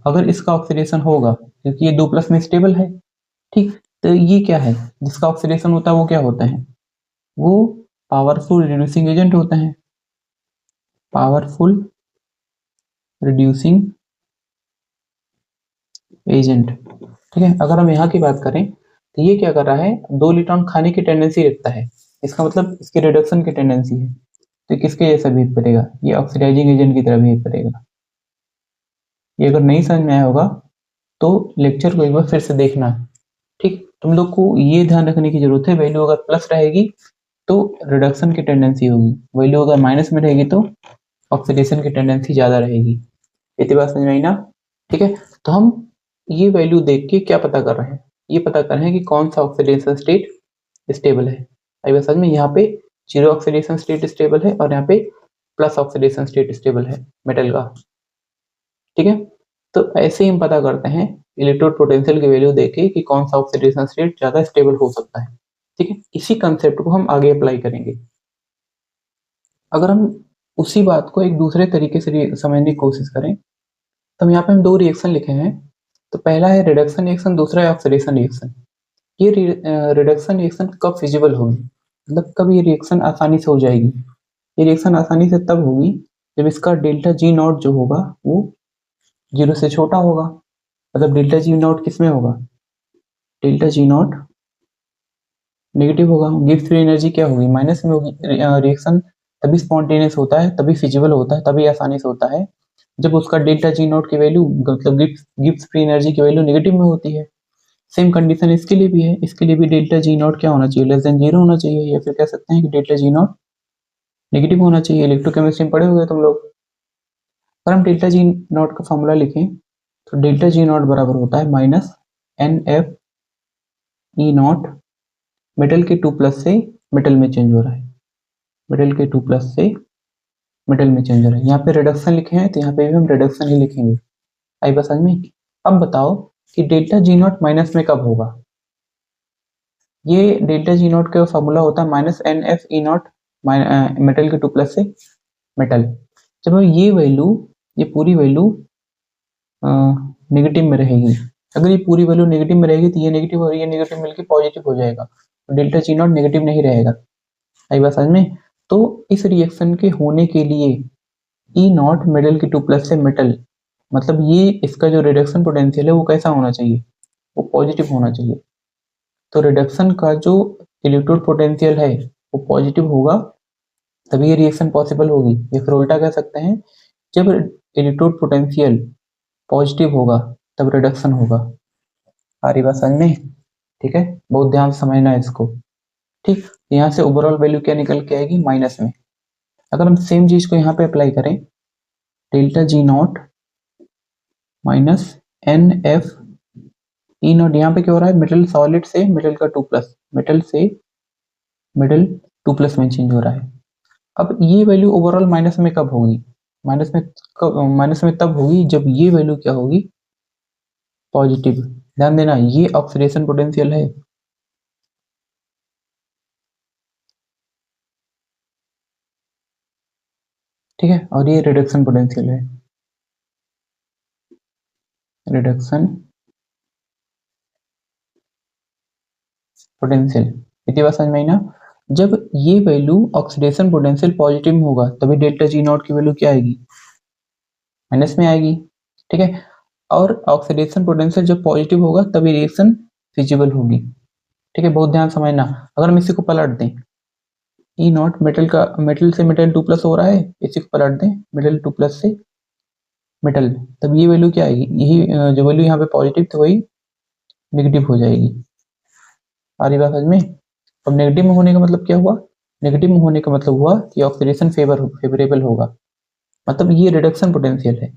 अगर इसका ऑक्सीडेशन होगा क्योंकि ये 2+ में स्टेबल है। ठीक, तो ये क्या है, जिसका ऑक्सीडेशन होता है वो क्या होता है, वो पावरफुल रिड्यूसिंग एजेंट होते हैं। Powerful reducing agent. ठीक है, अगर हम यहाँ की बात करें तो ये क्या कर रहा है, 2 इलेक्ट्रॉन खाने की टेंडेंसी रखता है, इसका मतलब इसकी रिडक्शन की टेंडेंसी है। तो किसके जैसा बिहेव करेगा, ये ऑक्सीडाइजिंग एजेंट की तरह बिहेव करेगा। ये अगर नहीं समझ में आया होगा तो लेक्चर को एक बार फिर से देखना। ठीक, तुम लोग को ये ध्यान रखने की जरूरत है, वैल्यू अगर प्लस रहेगी तो रिडक्शन की टेंडेंसी होगी, वैल्यू अगर माइनस में रहेगी तो ऑक्सीडेशन की टेंडेंसी ज्यादा रहेगी। इतनी बात समझ में आई ना। ठीक है, तो हम ये वैल्यू देख के क्या पता कर रहे हैं, ये पता कर रहे हैं कि कौन सा ऑक्सीडेशन स्टेट स्टेबल है। आई बात समझ में, यहाँ पे जीरो ऑक्सीडेशन स्टेट स्टेबल है और यहाँ पे प्लस ऑक्सीडेशन स्टेट स्टेबल है मेटल का। ठीक है, तो ऐसे ही हम पता करते हैं इलेक्ट्रोड पोटेंशियल की वैल्यू देके कि कौन सा ऑक्सीडेशन स्टेट ज्यादा स्टेबल हो सकता है। ठीक है, इसी कंसेप्ट को हम आगे अप्लाई करेंगे। अगर हम उसी बात को एक दूसरे तरीके से समझने की कोशिश करें तो यहाँ पे हम 2 रिएक्शन लिखे हैं। तो पहला है रिडक्शन रिएक्शन, दूसरा है ऑक्सीडेशन रिएक्शन। ये रिडक्शन रिएक्शन कब फिजिबल होगी, मतलब कब ये रिएक्शन आसानी से हो जाएगी। ये रिएक्शन आसानी से तब होगी जब इसका डेल्टा जी नॉट जो होगा वो 0 से छोटा होगा। मतलब डेल्टा जी नॉट किस में होगा, डेल्टा जी नॉट नेगेटिव होगा। गिब्स फ्री एनर्जी क्या होगी, माइनस में होगी। रिएक्शन तभी स्पॉन्टेनियस होता है, तभी फिजिबल होता है, तभी आसानी से होता है जब उसका डेल्टा जी नॉट की वैल्यू, मतलब गिब्स फ्री एनर्जी की वैल्यू नेगेटिव में होती है। सेम कंडीशन इसके लिए भी है, इसके लिए भी डेल्टा जी नॉट क्या होना चाहिए, लेस देन 0 होना चाहिए, या फिर कह सकते हैं कि डेल्टा जी नॉट नेगेटिव होना चाहिए। इलेक्ट्रोकेमिस्ट्री में पढ़े हुए तुम लोग। अगर हम डेल्टा जी नॉट का फॉर्मूला लिखें तो डेल्टा जी नॉट बराबर होता है minus n F E naught, metal के 2+ से मेटल में चेंज हो रहा है, मेटल के 2+ से मेटल में चेंज हो रहा है। यहाँ पे रिडक्शन लिखे हैं तो यहाँ पे भी हम रिडक्शन ही लिखेंगे। आई बस समझ में। अब बताओ कि डेल्टा जी नॉट माइनस में कब होगा। ये डेल्टा जी नॉट का फॉर्मूला होता है minus n F E naught, metal के 2+ से मेटल। जब ये वैल्यू, ये पूरी वैल्यू नेगेटिव में रहेगी, अगर ये पूरी वैल्यू नेगेटिव में रहेगी तो ये नेगेटिव और ये नेगेटिव मिलकर पॉजिटिव हो जाएगा, तो डेल्टा जी नॉट नेगेटिव नहीं रहेगा। आई बात समझ में। तो इस रिएक्शन के होने के लिए ई नॉट मेटल के 2+ से मेटल, मतलब ये इसका जो रिडक्शन पोटेंशियल है वो कैसा होना चाहिए, वो पॉजिटिव होना चाहिए। तो रिडक्शन का जो इलेक्ट्रोड पोटेंशियल है वो पॉजिटिव होगा तभी ये रिएक्शन पॉसिबल होगी। या फिर उल्टा कह सकते हैं, जब इलेक्ट्रोड पोटेंशियल पॉजिटिव होगा तब रिडक्शन होगा। आ रही बात समझ में? ठीक है, बहुत ध्यान से समझना है इसको। ठीक, यहाँ से ओवरऑल वैल्यू क्या निकल के आएगी? माइनस में। अगर हम सेम चीज को यहाँ पे अप्लाई करें, delta G naught minus n F E naught, यहाँ पे क्या हो रहा है? मेटल सॉलिड से मेटल का 2+, मेटल से मेटल 2+ में चेंज हो रहा है। अब ये वैल्यू ओवरऑल माइनस में कब होगी? माइनस में तब होगी जब ये वैल्यू क्या होगी? पॉजिटिव। ध्यान देना, ये ऑक्सीडेशन पोटेंशियल है, ठीक है, और ये रिडक्शन पोटेंशियल है, रिडक्शन पोटेंशियल। इतनी बात समझ में आई ना? जब ये वैल्यू ऑक्सीडेशन पोटेंशियल पॉजिटिव में होगा तभी डेल्टा जी नॉट की वैल्यू क्या आएगी? माइनस में आएगी, ठीक है। और ऑक्सीडेशन पोटेंशियल जब पॉजिटिव होगा तभी रिएक्शन फिजिबल होगी, ठीक है, बहुत ध्यान समझना। अगर हम इसी को पलट दें, ई नॉट मेटल से मेटल 2+ हो रहा है, इसी को पलट दें मेटल 2+ से मेटल, तब ये वैल्यू क्या आएगी? यही जो वैल्यू यहाँ पे पॉजिटिव थी वही नेगेटिव हो जाएगी। आ रही बात समझ में? अब नेगेटिव में होने का मतलब क्या हुआ? नेगेटिव में होने का मतलब हुआ कि ऑक्सीडेशन फेवरेबल होगा, मतलब ये रिडक्शन पोटेंशियल है।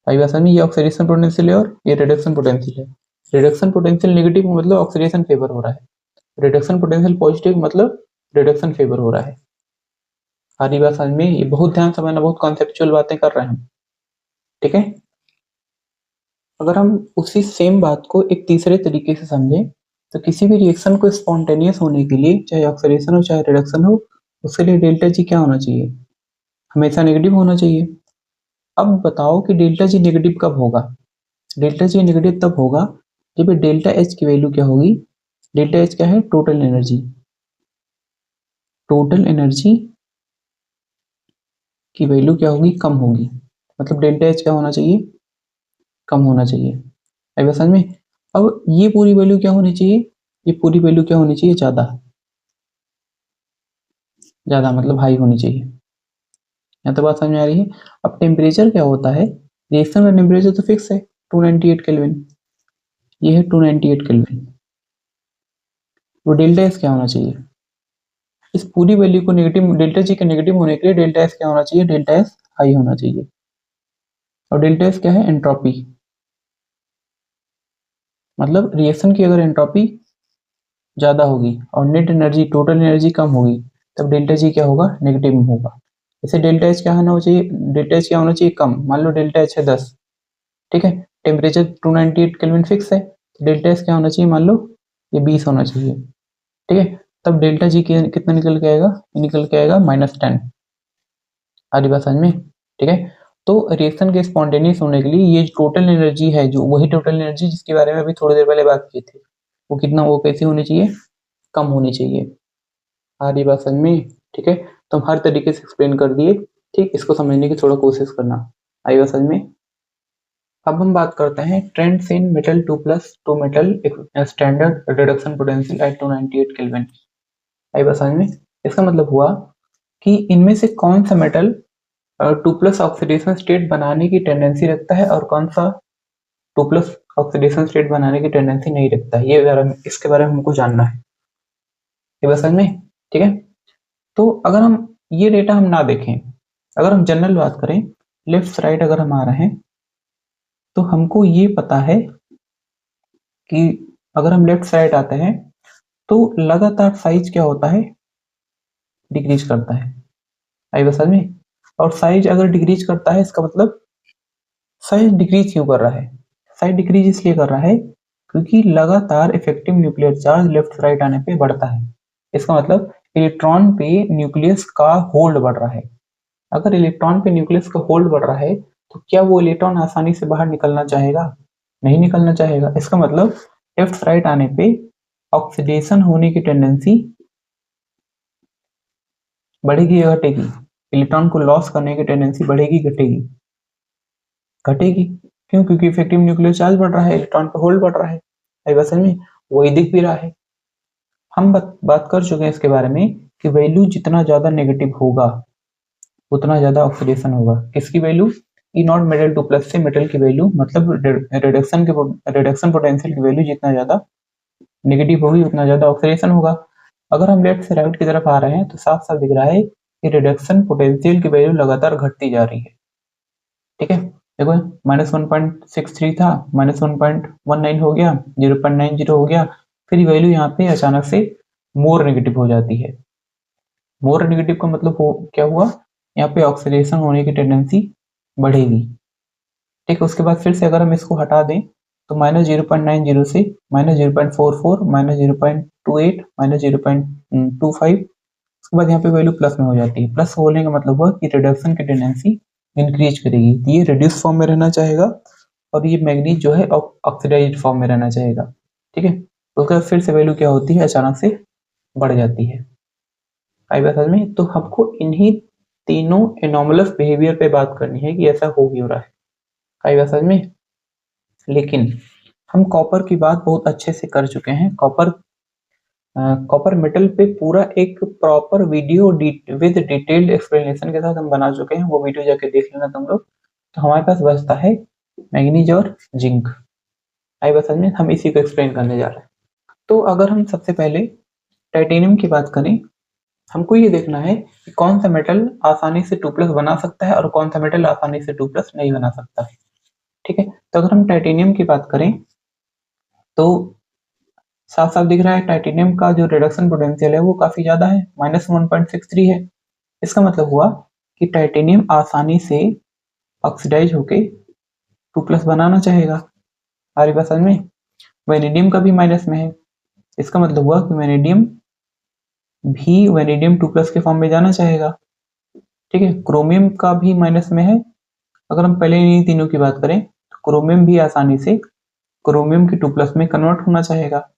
आई बात समझ में? ये ऑक्सीडेशन पोटेंशियल है और ये रिडक्शन पोटेंशियल है। रिडक्शन पोटेंशियल नेगेटिव मतलब ऑक्सीडेशन फेवर हो रहा है, रिडक्शन पोटेंशियल पॉजिटिव मतलब रिडक्शन फेवर हो रहा है। आ रही बात समझ में? ये बहुत ध्यान समझना, बहुत कॉन्सेप्चुअल बातें कर रहे हैं हम, ठीक है। अगर हम उसी सेम बात को एक तीसरे तरीके से समझें, तो किसी भी रिएक्शन को स्पॉन्टेनियस होने के लिए, चाहे ऑक्सीडेशन हो चाहे रिडक्शन हो, उसके लिए डेल्टा जी क्या होना चाहिए? हमेशा नेगेटिव होना चाहिए। अब बताओ कि डेल्टा जी नेगेटिव कब होगा? डेल्टा जी नेगेटिव तब होगा जब डेल्टा एच की वैल्यू क्या होगी? डेल्टा एच क्या है? Total energy. टोटल एनर्जी की वैल्यू क्या होगी? कम होगी। मतलब डेल्टा एच क्या होना चाहिए? कम होना चाहिए। आई बात समझ में? अब ये पूरी वैल्यू क्या होनी चाहिए? ये पूरी वैल्यू क्या होनी चाहिए? ज्यादा। ज्यादा मतलब हाई होनी चाहिए। यहाँ तो बात समझ में आ रही है? अब टेम्परेचर क्या होता है? रिएक्शन का टेम्परेचर तो फिक्स है 298 केल्विन, ये है 298 केल्विन। तो डेल्टा एस क्या होना चाहिए? इस पूरी वैल्यू को नेगेटिव, डेल्टा जी के नेगेटिव होने के लिए डेल्टा एस क्या होना चाहिए? डेल्टा एस हाई होना चाहिए। और डेल्टा एस क्या है? एंट्रोपी। मतलब रिएक्शन की अगर एंट्रोपी ज्यादा होगी और नेट एनर्जी, टोटल एनर्जी कम होगी, तब डेल्टा जी क्या होगा? नेगेटिव में होगा। जैसे डेल्टा एच क्या होना चाहिए? डेल्टा एच क्या होना चाहिए? कम। मान लो डेल्टा एच है 10, ठीक है, टेम्परेचर 298 केल्विन फिक्स है, तो डेल्टा एच क्या होना चाहिए? मान लो ये 20 होना चाहिए, ठीक है। तब डेल्टा जी कितना निकल के आएगा? निकल के आएगा -10। आधी बात समझ में? ठीक है। तो रिएक्शन के स्पॉन्टेनियस होने के लिए ये टोटल एनर्जी है, जो वही टोटल एनर्जी जिसके बारे में अभी थोड़ी देर पहले बात की थी, वो कितना, वो कैसी होनी चाहिए? कम होनी चाहिए। आधी बात समझ में? ठीक है, तो हम हर तरीके से एक्सप्लेन कर दिए, ठीक, इसको समझने की थोड़ा कोशिश करना। आई बात समझ में? अब हम बात करते हैं trends in metal 2+ to metal standard reduction potential at 298 kelvin. आई बात समझ में? इसका मतलब हुआ कि इनमें से कौन सा मेटल 2+ ऑक्सीडेशन स्टेट बनाने की टेंडेंसी रखता है और कौन सा 2+ ऑक्सीडेशन स्टेट बनाने की टेंडेंसी नहीं रखता है, इसके बारे में हमको जानना है। ये बात समझ में? ठीक है। तो अगर हम ये डेटा हम ना देखें, अगर हम जनरल बात करें, लेफ्ट से राइट अगर हम आ रहे हैं, तो हमको ये पता है कि अगर हम लेफ्ट से राइट आते हैं तो लगातार साइज क्या होता है? डिक्रीज करता है। आई बात समझ में? और साइज अगर डिक्रीज करता है, इसका मतलब साइज डिक्रीज क्यों कर रहा है? साइज डिक्रीज इसलिए कर रहा है क्योंकि लगातार effective nuclear charge left right आने पे बढ़ता है। इसका मतलब इलेक्ट्रॉन पे न्यूक्लियस का होल्ड बढ़ रहा है। अगर इलेक्ट्रॉन पे न्यूक्लियस का होल्ड बढ़ रहा है, तो क्या वो इलेक्ट्रॉन आसानी से बाहर निकलना चाहेगा? नहीं निकलना चाहेगा। इसका मतलब लेफ्ट राइट आने पे ऑक्सीडेशन होने की टेंडेंसी बढ़ेगी या घटेगी? इलेक्ट्रॉन को लॉस करने की टेंडेंसी बढ़ेगी, घटेगी? घटेगी। क्यों? क्योंकि इफेक्टिव न्यूक्लियर चार्ज बढ़ रहा है, इलेक्ट्रॉन पे होल्ड बढ़ रहा है। आई बात समझ में? वही दिख भी रहा है। हम बात कर चुके हैं इसके बारे में कि वैल्यू जितना ज्यादा नेगेटिव होगा उतना ज्यादा ऑक्सीडेशन होगा। किसकी वैल्यू? ई नॉट मेटल 2 प्लस से मेटल की वैल्यू, मतलब रिडक्शन पोटेंशियल की वैल्यू जितना ज्यादा नेगेटिव होगी उतना ज्यादा ऑक्सीडेशन होगा। अगर हम लेफ्ट से राइट की तरफ आ रहे हैं तो साफ साफ दिख रहा है कि रिडक्शन पोटेंशियल की वैल्यू लगातार घटती जा रही है। ठीक है, देखो -1.63 था, -1.19 हो गया, 0.90 हो गया, फिर वैल्यू यहाँ पे अचानक से मोर नेगेटिव हो जाती है। मोर नेगेटिव का मतलब क्या हुआ? यहाँ पे ऑक्सीडेशन होने की टेंडेंसी बढ़ेगी। ठीक है, उसके बाद फिर से अगर हम इसको हटा दें तो -0.90 से -0.44, -0.28, -0.25, उसके बाद यहाँ पे वैल्यू प्लस में हो जाती है। प्लस होने का मतलब हुआ कि रिडक्शन की टेंडेंसी इंक्रीज करेगी, ये रिड्यूस फॉर्म में रहना चाहेगा और ये मैग्नीज जो है ऑक्सीडाइज्ड फॉर्म में रहना चाहेगा। ठीक है, तो उसके बाद फिर से वैल्यू क्या होती है? अचानक से बढ़ जाती है। आई बात समझ में? तो हमको इन्हीं तीनों एनोमलस बिहेवियर पे बात करनी है कि ऐसा हो क्यों रहा है। आई बात समझ में? लेकिन हम कॉपर की बात बहुत अच्छे से कर चुके हैं। कॉपर मेटल पे पूरा एक proper video with detailed explanation के साथ हम बना चुके हैं, वो वीडियो जाके देख लेना तुम लोग। तो हमारे पास बचता है मैग्नीज और जिंक। आई बात समझ में? हम इसी को एक्सप्लेन करने जा रहे हैं। तो अगर हम सबसे पहले टाइटेनियम की बात करें, हमको ये देखना है कि कौन सा मेटल आसानी से 2+ बना सकता है और कौन सा मेटल आसानी से 2+ नहीं बना सकता है। ठीक है, तो अगर हम टाइटेनियम की बात करें तो साफ साफ दिख रहा है टाइटेनियम का जो रिडक्शन पोटेंशियल है वो काफी ज्यादा है, -1.63 है। इसका मतलब हुआ कि टाइटेनियम आसानी से ऑक्सीडाइज होके 2+ बनाना चाहेगा। हमारी बात समझ में? वेनेडियम का भी माइनस में है, इसका मतलब हुआ कि वेनेडियम भी वेनेडियम 2+ के फॉर्म में जाना चाहेगा। ठीक है, क्रोमियम का भी माइनस में है। अगर हम पहले इन तीनों की बात करें तो क्रोमियम भी आसानी से क्रोमियम की 2+ में कन्वर्ट होना चाहेगा।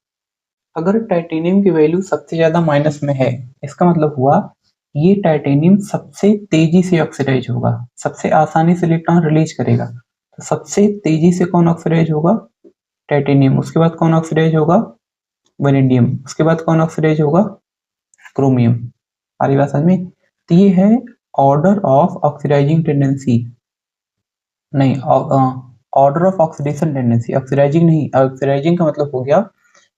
अगर टाइटेनियम की वैल्यू सबसे ज्यादा माइनस में है, इसका मतलब हुआ ये टाइटेनियम सबसे तेजी से ऑक्सीडाइज होगा, सबसे आसानी से इलेक्ट्रॉन रिलीज करेगा। तो सबसे तेजी से कौन ऑक्सीडाइज होगा? टाइटेनियम। उसके बाद कौन ऑक्सीडाइज होगा? वेनेडियम। उसके बाद कौन ऑक्सीडाइज होगा? क्रोमियम। आ रही बात समझ में? तो ये है ऑर्डर ऑफ ऑक्सीडाइजिंग टेंडेंसी, नहीं order of oxidation tendency. Oxidising नहीं, ऑक्सीडाइजिंग का मतलब हो गया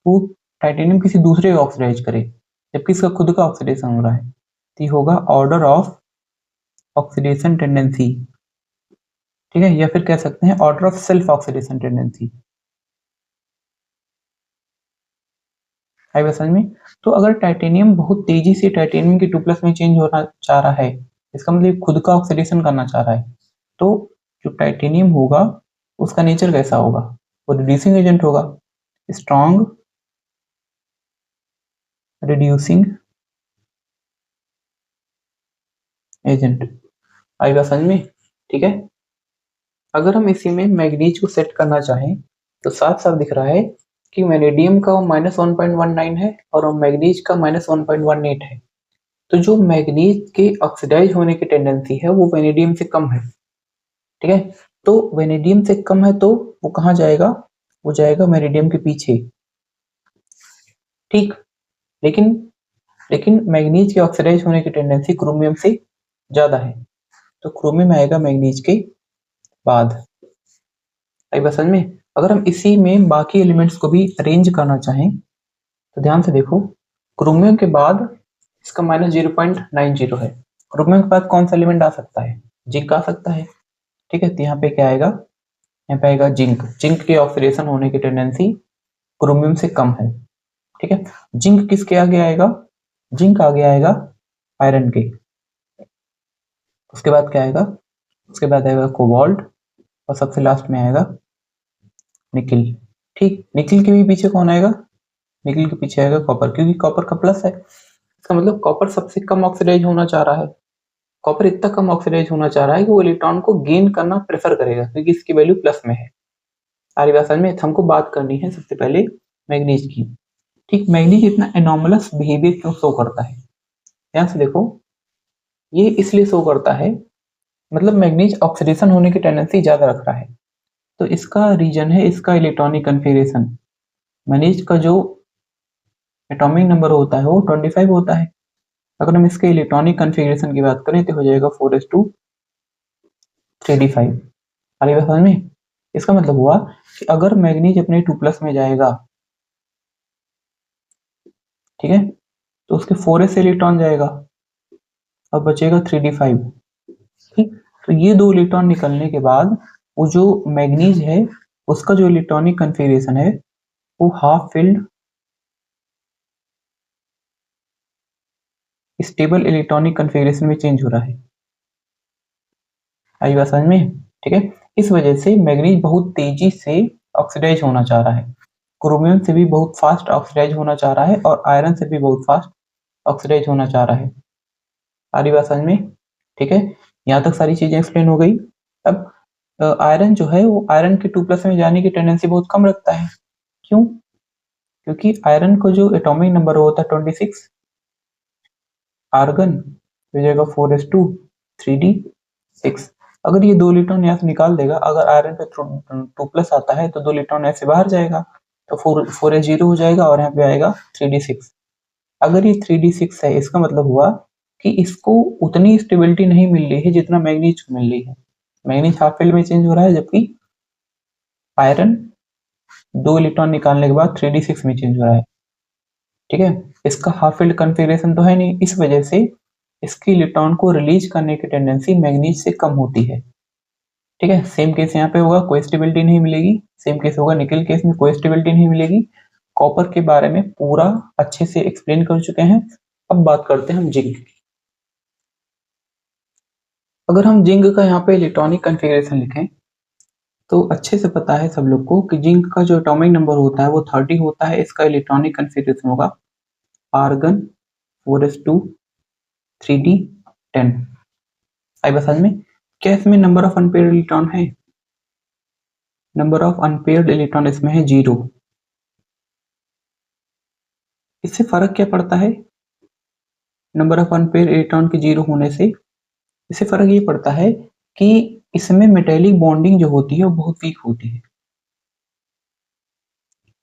वो टाइटेनियम किसी दूसरे को ऑक्सीडाइज करे, जबकि इसका खुद का ऑक्सीडेशन हो रहा है। तो ये होगा ऑर्डर ऑफ ऑक्सीडेशन टेंडेंसी। ठीक है, या फिर कह सकते हैं order of self oxidation tendency. आई बात समझ में? तो अगर टाइटेनियम बहुत तेजी से टाइटेनियम की 2+ में चेंज होना चाह रहा है, इसका मतलब खुद का ऑक्सीडेशन करना चाह रहा है, तो जो टाइटेनियम होगा उसका नेचर कैसा होगा? वो रिड्यूसिंग एजेंट होगा, स्ट्रॉन्ग रिड्यूसिंग एजेंट। आई बात समझ में? ठीक है, अगर हम इसी में मैग्नीज को सेट करना चाहें तो साफ साफ दिख रहा है कि वेनेडियम का -1.19 है और मैग्नीज का -1.18 है। तो जो मैग्नीज के ऑक्सीडाइज होने की टेंडेंसी है वो वेनेडियम से कम है। ठीक है, तो वेनेडियम से कम है तो वो कहाँ जाएगा? वो जाएगा वेनेडियम के पीछे। ठीक, लेकिन लेकिन मैग्नीज के ऑक्सीडाइज होने की टेंडेंसी क्रोमियम से ज्यादा है, तो क्रोमियम आएगा मैग्नीज के बाद। आई बात समझ में? अगर हम इसी में बाकी एलिमेंट्स को भी अरेंज करना चाहें तो ध्यान से देखो, क्रोमियम के बाद इसका -0.90 है। क्रोमियम के बाद कौन सा एलिमेंट आ सकता है? जिंक आ सकता है। ठीक है, तो यहाँ पे क्या आएगा? यहाँ पे आएगा जिंक। जिंक के ऑक्सीडेशन होने की टेंडेंसी क्रोमियम से कम है। ठीक है, जिंक किसके आगे आएगा? जिंक आगे आएगा आयरन के। उसके बाद क्या आएगा? उसके बाद आएगा कोबाल्ट और सबसे लास्ट में आएगा निकिल। ठीक, निकिल के भी पीछे कौन आएगा? निकिल के पीछे आएगा कॉपर, क्योंकि कॉपर का प्लस है। इसका मतलब कॉपर सबसे कम ऑक्सीडाइज होना चाह रहा है। कॉपर इतना कम ऑक्सीडाइज होना चाह रहा है कि वो इलेक्ट्रॉन को गेन करना प्रेफर करेगा क्योंकि इसकी वैल्यू प्लस में है। सारी बात समझ में? हमको बात करनी है सबसे पहले मैग्नीज की। ठीक, मैग्नीज इतना एनोमलस बिहेवियर क्यों शो करता है? ध्यान से देखो, ये इसलिए शो करता है, मतलब मैग्नीज ऑक्सीडेशन होने की टेंडेंसी ज्यादा रख रहा है, तो इसका रीजन है इसका इलेक्ट्रॉनिक कन्फिगरेशन। मैग्नीज का जो एटॉमिक नंबर होता है वो 25 होता है। अगर हम इसके इलेक्ट्रॉनिक कन्फिग्रेशन की बात करें तो हो जाएगा 4s2 3d5। आगे बात समझ में? इसका मतलब हुआ कि अगर मैग्नीज अपने 2+ में जाएगा, ठीक है, तो उसके 4s इलेक्ट्रॉन जाएगा और बचेगा 3d5। ठीक, तो ये दो इलेक्ट्रॉन निकलने के बाद वो जो मैग्नीज है उसका जो इलेक्ट्रॉनिक कन्फिग्रेशन है वो half filled stable electronic configuration में चेंज हो रहा है। आई बात समझ में? ठीक है, इस वजह से मैग्नीज बहुत तेजी से ऑक्सीडाइज होना चाह रहा है, क्रोमियम से भी बहुत फास्ट ऑक्सीडाइज होना चाह रहा है और आयरन से भी बहुत फास्ट ऑक्सीडाइज होना चाह रहा है। सारी बात समझ में? ठीक है, यहाँ तक सारी चीजें एक्सप्लेन हो गई। अब आयरन जो है वो आयरन के 2+ में जाने की टेंडेंसी बहुत कम रखता है। क्यों? क्योंकि आयरन को जो एटॉमिक नंबर होता है 26, आर्गन हो जाएगा 4s2 3d6। अगर ये दो इलेक्ट्रॉन यहाँ से निकाल देगा, अगर आयरन पे 2+ आता है तो दो इलेक्ट्रॉन ऐसे बाहर जाएगा तो 4s0 हो जाएगा और यहाँ पे आएगा 3d6। अगर ये 3d6 है इसका मतलब हुआ कि इसको उतनी स्टेबिलिटी नहीं मिल रही है जितना मैग्नीज को मिल रही है। मैग्नीज हाफ फील्ड में चेंज हो रहा है जबकि आयरन दो इलेक्ट्रॉन निकालने के बाद 3d6 में चेंज हो रहा है। ठीक है, इसका हाफ फील्ड कन्फिग्रेशन तो है नहीं, इस वजह से इसकी इलेक्ट्रॉन को रिलीज करने की टेंडेंसी मैग्नीज से कम होती है। ठीक है, सेम केस यहाँ पे होगा, कोई स्टेबिलिटी नहीं मिलेगी। सेम केस होगा निकल केस में, कोई स्टेबिलिटी नहीं मिलेगी। कॉपर के बारे में पूरा अच्छे से एक्सप्लेन कर चुके हैं। अब बात करते हैं हम जिंक की। अगर हम जिंक का यहाँ पे इलेक्ट्रॉनिक कन्फिग्रेशन लिखें तो अच्छे से पता है सब लोग को कि जिंक का जो एटॉमिक नंबर होता है वो 30 होता है। इसका इलेक्ट्रॉनिक कन्फिग्रेशन होगा आर्गन 4s2 3d10। आई बस समझ में? क्या इसमें नंबर ऑफ अनपेयर्ड इलेक्ट्रॉन है? नंबर ऑफ अनपेयर्ड इलेक्ट्रॉन इसमें है 0। इससे फर्क क्या पड़ता है नंबर ऑफ अनपेयर्ड इलेक्ट्रॉन के 0 होने से? इससे फर्क ये पड़ता है कि इसमें मेटेलिक बॉन्डिंग जो होती है वो बहुत वीक होती है।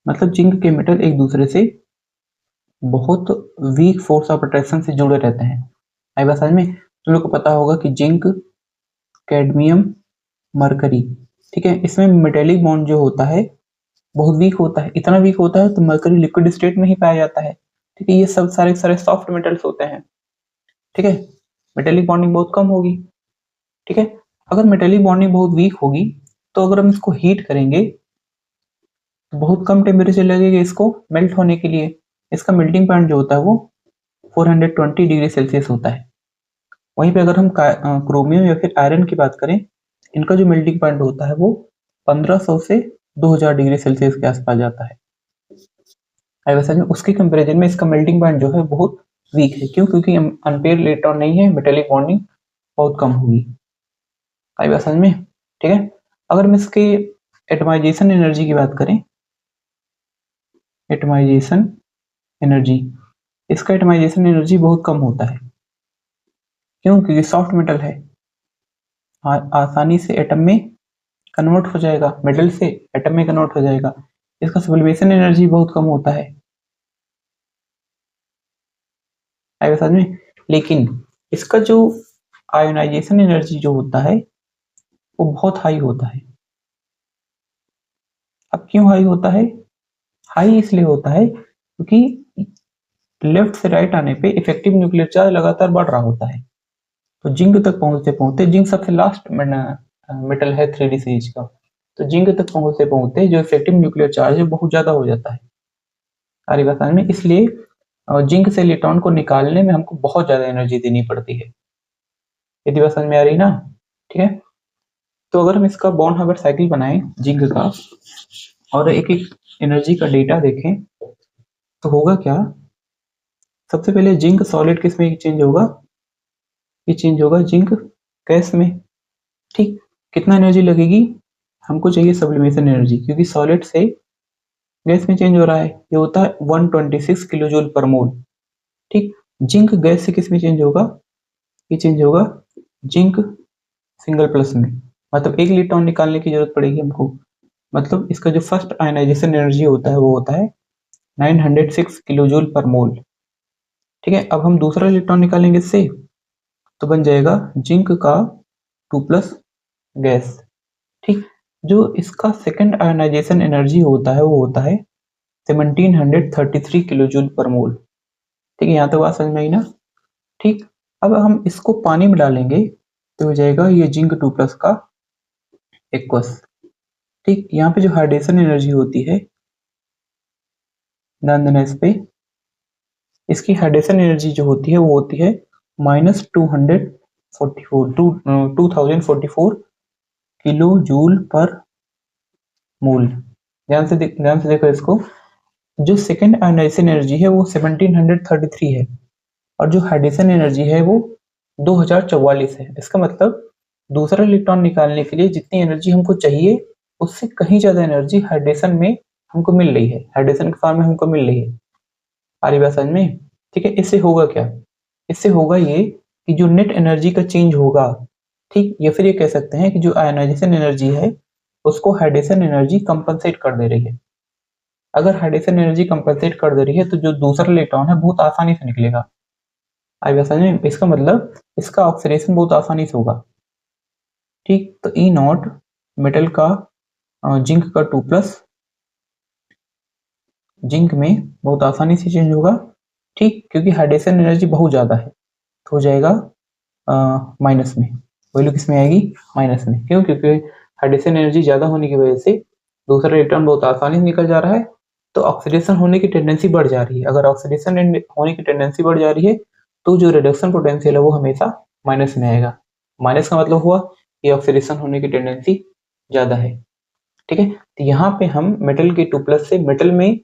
मतलब जिंक के मेटल एक दूसरे से बहुत वीक फोर्स ऑफ अट्रैक्शन से जुड़े रहते हैं। आई बात समझ में? तुम लोग को पता होगा कि जिंक, कैडमियम, मरकरी, ठीक है, इसमें मेटेलिक बॉन्ड जो होता है बहुत वीक होता है। इतना वीक होता है तो मरकरी लिक्विड स्टेट में ही पाया जाता है। ठीक है, ये सब सारे सारे सॉफ्ट मेटल्स होते हैं। ठीक है, मेटेलिक बॉन्डिंग बहुत कम होगी। ठीक है, अगर मेटेलिक बॉन्डिंग बहुत वीक होगी तो अगर हम इसको हीट करेंगे तो बहुत कम टेम्परेचर लगेगा इसको मेल्ट होने के लिए। इसका मेल्टिंग पॉइंट जो होता है वो 420 डिग्री सेल्सियस होता है। वहीं पे अगर हम क्रोमियम या फिर आयरन की बात करें, इनका जो मेल्टिंग पॉइंट होता है वो 1500 से 2000 डिग्री सेल्सियस के आसपास जाता है। वैसे में उसके कंपेरिजन में इसका मेल्टिंग पॉइंट जो है बहुत वीक है। क्यों? क्योंकि अनपेयर इलेक्ट्रॉन नहीं है, मेटेलिक बॉन्डिंग बहुत कम होगी। आई बात समझ में? ठीक है, अगर हम इसके एटमाइजेशन एनर्जी की बात करें, एटमाइजेशन एनर्जी, इसका एटमाइजेशन एनर्जी बहुत कम होता है। क्यों? क्योंकि सॉफ्ट मेटल है, आसानी से एटम में कन्वर्ट हो जाएगा, मेटल से एटम में कन्वर्ट हो जाएगा। इसका सब्लिमेशन एनर्जी बहुत कम होता है। आएगा समझ में? लेकिन इसका जो आयोनाइजेशन एनर्जी जो होता है वो बहुत हाई होता है। अब क्यों हाई होता है? हाई इसलिए होता है क्योंकि लेफ्ट से राइट आने पे इफेक्टिव न्यूक्लियर चार्ज लगातार बढ़ रहा होता है। तो जिंक तक पहुंचते पहुंचते, जिंक सबसे लास्ट मेटल है 3d सीरीज का, तो जिंक तक पहुंचते पहुंचते जो इफेक्टिव न्यूक्लियर चार्ज है बहुत ज्यादा हो जाता है। सारी बात समझ में? इसलिए जिंक से इलेक्ट्रॉन को निकालने में हमको बहुत ज्यादा एनर्जी देनी पड़ती है। यदि बात समझ में आ रही ना? ठीक है, तो अगर हम इसका बॉन्ड हार्बर साइकिल बनाएं जिंक का और एक एक एनर्जी का डेटा देखें तो होगा क्या? सबसे पहले जिंक सॉलिड किस में चेंज होगा? ये चेंज होगा जिंक गैस में। ठीक, कितना एनर्जी लगेगी? हमको चाहिए सब्लिमेशन एनर्जी, क्योंकि सॉलिड से गैस में चेंज हो रहा है। ये होता है 126 किलो जूल पर मोल। ठीक, जिंक गैस से किस में चेंज होगा? ये चेंज होगा जिंक सिंगल प्लस में। मतलब एक इलेक्ट्रॉन निकालने की जरूरत पड़ेगी हमको। मतलब इसका जो फर्स्ट आयनाइजेशन एनर्जी होता है वो होता है 906 किलो जूल पर मोल। ठीक है, अब हम दूसरा इलेक्ट्रॉन निकालेंगे इससे, तो बन जाएगा जिंक का 2+ गैस। ठीक, जो इसका सेकंड आयोनाइजेशन एनर्जी होता है वो होता है 1733 किलो जूल पर मोल। ठीक है, यहाँ तक बात समझ में आई ना। ठीक, अब हम इसको पानी में डालेंगे तो हो जाएगा ये जिंक 2+ का एक्वस। ठीक, यहाँ पे जो हाइड्रेशन एनर्जी होती है, ध्यान देना इस पे, इसकी हाइड्रेशन एनर्जी जो होती है वो होती है -2044 किलो जूल पर मोल। ध्यान से देखो इसको, जो सेकेंड आयोनाइजेशन एनर्जी है वो 1733 है और जो हाइड्रेशन एनर्जी है वो 2044 है। इसका मतलब दूसरा इलेक्ट्रॉन निकालने के लिए जितनी एनर्जी हमको चाहिए उससे कहीं ज्यादा एनर्जी हाइड्रेशन में हमको मिल रही है, हाइड्रेशन के फॉर्म में हमको मिल रही है। आ रही बात समझ में? ठीक है, इससे होगा क्या, इससे होगा ये कि जो नेट एनर्जी का चेंज होगा, ठीक, या फिर ये कह सकते हैं कि जो आयोनाइजेशन एनर्जी है उसको हाइड्रेशन एनर्जी कंपनसेट कर दे रही है। अगर हाइड्रेशन एनर्जी कंपनसेट कर दे रही है तो जो दूसरा इलेक्ट्रॉन है बहुत आसानी से निकलेगा। आई बात समझ में? इसका मतलब इसका ऑक्सीडेशन बहुत आसानी से होगा। ठीक, तो ई नॉट मेटल का जिंक का 2+, जिंक में बहुत आसानी से चेंज होगा। ठीक, क्योंकि हाइड्रेशन एनर्जी बहुत ज्यादा है तो हो जाएगा माइनस में। वैल्यू किस में आएगी? माइनस में। क्यों? क्योंकि हाइड्रेशन एनर्जी ज्यादा होने की वजह से दूसरा इलेक्ट्रॉन बहुत आसानी से निकल जा रहा है, तो ऑक्सीडेशन होने की टेंडेंसी बढ़ जा रही है। अगर ऑक्सीडेशन होने की टेंडेंसी बढ़ जा रही है तो जो रिडक्शन पोटेंशियल है वो हमेशा माइनस में आएगा। माइनस का मतलब हुआ कि ऑक्सीडेशन होने की टेंडेंसी ज्यादा है। ठीक है, तो यहाँ पे हम मेटल के 2+ से मेटल में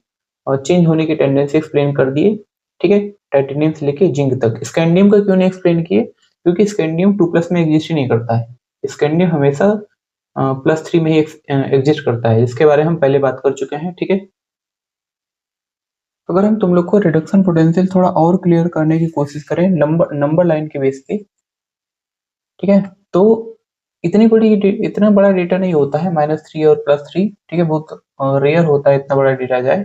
चेंज होने की टेंडेंसी एक्सप्लेन कर दिए। ठीक है, टाइटेनियम से लेके जिंक तक। स्कैंडियम का क्यों नहीं एक्सप्लेन किए? क्योंकि स्कैंडियम 2+ में एग्जिस्ट ही नहीं करता है। स्कैंडियम हमेशा +3 में ही एग्जिस्ट करता है, इसके बारे में हम पहले बात कर चुके हैं। ठीक है, अगर हम तुम लोग को रिडक्शन पोटेंशियल थोड़ा और क्लियर करने की कोशिश करें नंबर लाइन के बेस पे, ठीक है, तो इतना बड़ा डेटा नहीं होता है, -3 और +3। ठीक है, बहुत रेयर होता है इतना बड़ा डेटा जाए।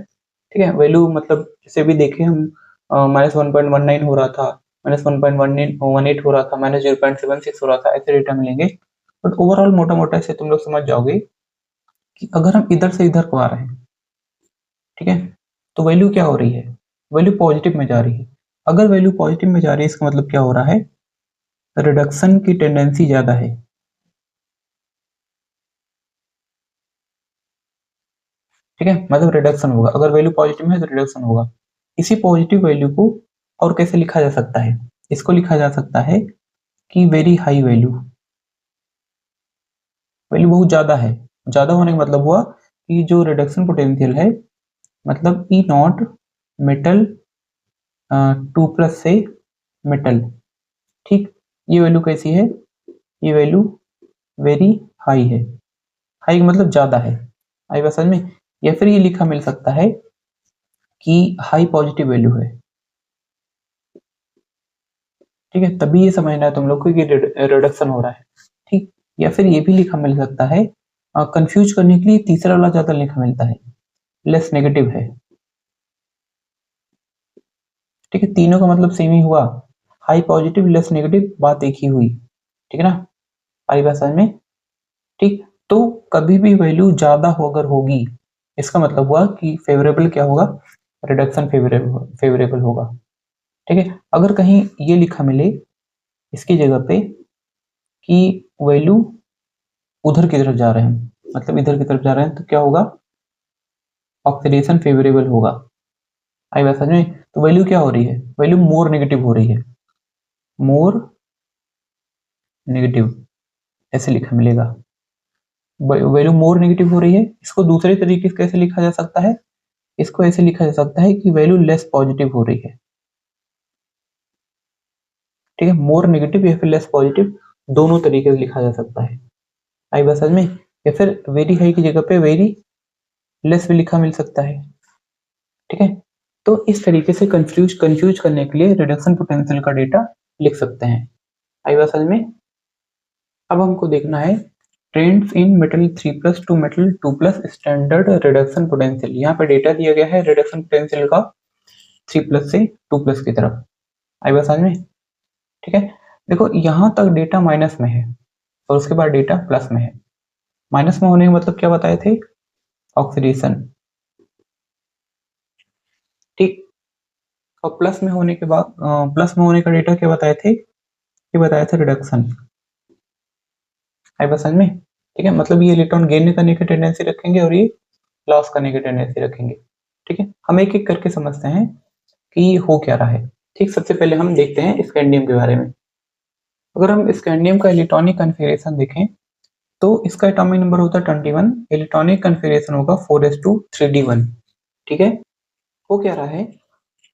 ठीक है, वैल्यू मतलब जैसे भी देखें हम, -1.19 हो रहा था, -1.18 हो रहा था, -0.76 हो रहा था, ऐसे डेटा मिलेंगे। बट ओवरऑल मोटा मोटा ऐसे तुम लोग समझ जाओगे कि अगर हम इधर से इधर को आ रहे हैं, ठीक है, तो वैल्यू क्या हो रही है? वैल्यू पॉजिटिव में जा रही है। अगर वैल्यू पॉजिटिव में जा रही है इसका मतलब क्या हो रहा है? रिडक्शन की टेंडेंसी ज्यादा है। ठीक है, मतलब रिडक्शन होगा। अगर वैल्यू पॉजिटिव में है तो रिडक्शन होगा। इसी पॉजिटिव वैल्यू को और कैसे लिखा जा सकता है? इसको लिखा जा सकता है कि वेरी हाई वैल्यू, वैल्यू बहुत ज्यादा है। ज्यादा होने का मतलब हुआ कि जो रिडक्शन पोटेंशियल है, मतलब ई नॉट मेटल 2+ से मेटल। ठीक, ये वैल्यू कैसी है? ये वैल्यू वेरी हाई है। हाई मतलब ज्यादा है। आई बात समझ में? या फिर ये लिखा मिल सकता है कि हाई पॉजिटिव वैल्यू है। ठीक है, तभी ये समझना है तुम लोग को कि रिडक्शन हो रहा है। ठीक, या फिर ये भी लिखा मिल सकता है, कंफ्यूज करने के लिए तीसरा वाला ज्यादा लिखा मिलता है, लेस नेगेटिव है। ठीक है, तीनों का मतलब सेम ही हुआ, हाई पॉजिटिव लेस नेगेटिव, बात एक ही हुई। ठीक है ना, आई बात समझ में? ठीक, तो कभी भी वैल्यू ज्यादा हो अगर होगी इसका मतलब हुआ कि फेवरेबल क्या होगा? रिडक्शन फेवरेबल होगा। ठीक है, अगर कहीं ये लिखा मिले इसकी जगह पे कि वैल्यू उधर की तरफ जा रहे हैं, मतलब इधर की तरफ जा रहे हैं, तो क्या होगा? ऑक्सीडेशन फेवरेबल होगा। आई बात समझ में? तो वैल्यू क्या हो रही है? वैल्यू मोर नेगेटिव हो रही है, मोर नेगेटिव ऐसे लिखा मिलेगा। वैल्यू मोर नेगेटिव हो रही है। इसको दूसरे तरीके से कैसे लिखा जा सकता है? इसको ऐसे लिखा जा सकता है कि वैल्यू लेस पॉजिटिव हो रही है। ठीक है, मोर नेगेटिव या फिर लेस पॉजिटिव, दोनों तरीके से लिखा जा सकता है। आई बात समझ में? या फिर वेरी हाई की जगह पे वेरी लेस भी लिखा मिल सकता है। ठीक है, तो इस तरीके से कंफ्यूज करने के लिए रिडक्शन पोटेंशियल का डेटा लिख सकते हैं। आई बात समझ में? अब हमको देखना है trends in metal 3+ to metal 2+ standard reduction potential. यहाँ पे डेटा दिया गया है रिडक्शन पोटेंशियल का 3+ से 2+ की तरफ। आई बात समझ में? ठीक है, देखो यहाँ तक डेटा माइनस में है और उसके बाद डेटा प्लस में है। माइनस में होने का मतलब क्या बताए थे? ऑक्सीडेशन। ठीक, और प्लस में होने के बाद प्लस में होने का डेटा क्या बताए थे? ये बताया था रिडक्शन। आई बात समझ में? ठीक है, मतलब ये इलेक्ट्रॉन गेन करने की टेंडेंसी रखेंगे और ये लॉस करने की टेंडेंसी रखेंगे। ठीक है, हम एक एक करके समझते हैं कि ये हो क्या रहा है। ठीक, सबसे पहले हम देखते हैं स्कैंडियम के बारे में। अगर हम स्कैंडियम का इलेक्ट्रॉनिक कन्फिगरेशन देखें तो इसका एटॉमिक नंबर होता है 21, इलेक्ट्रॉनिक कन्फिगरेशन होगा 4s2 3d1। ठीक है, हो क्या रहा है?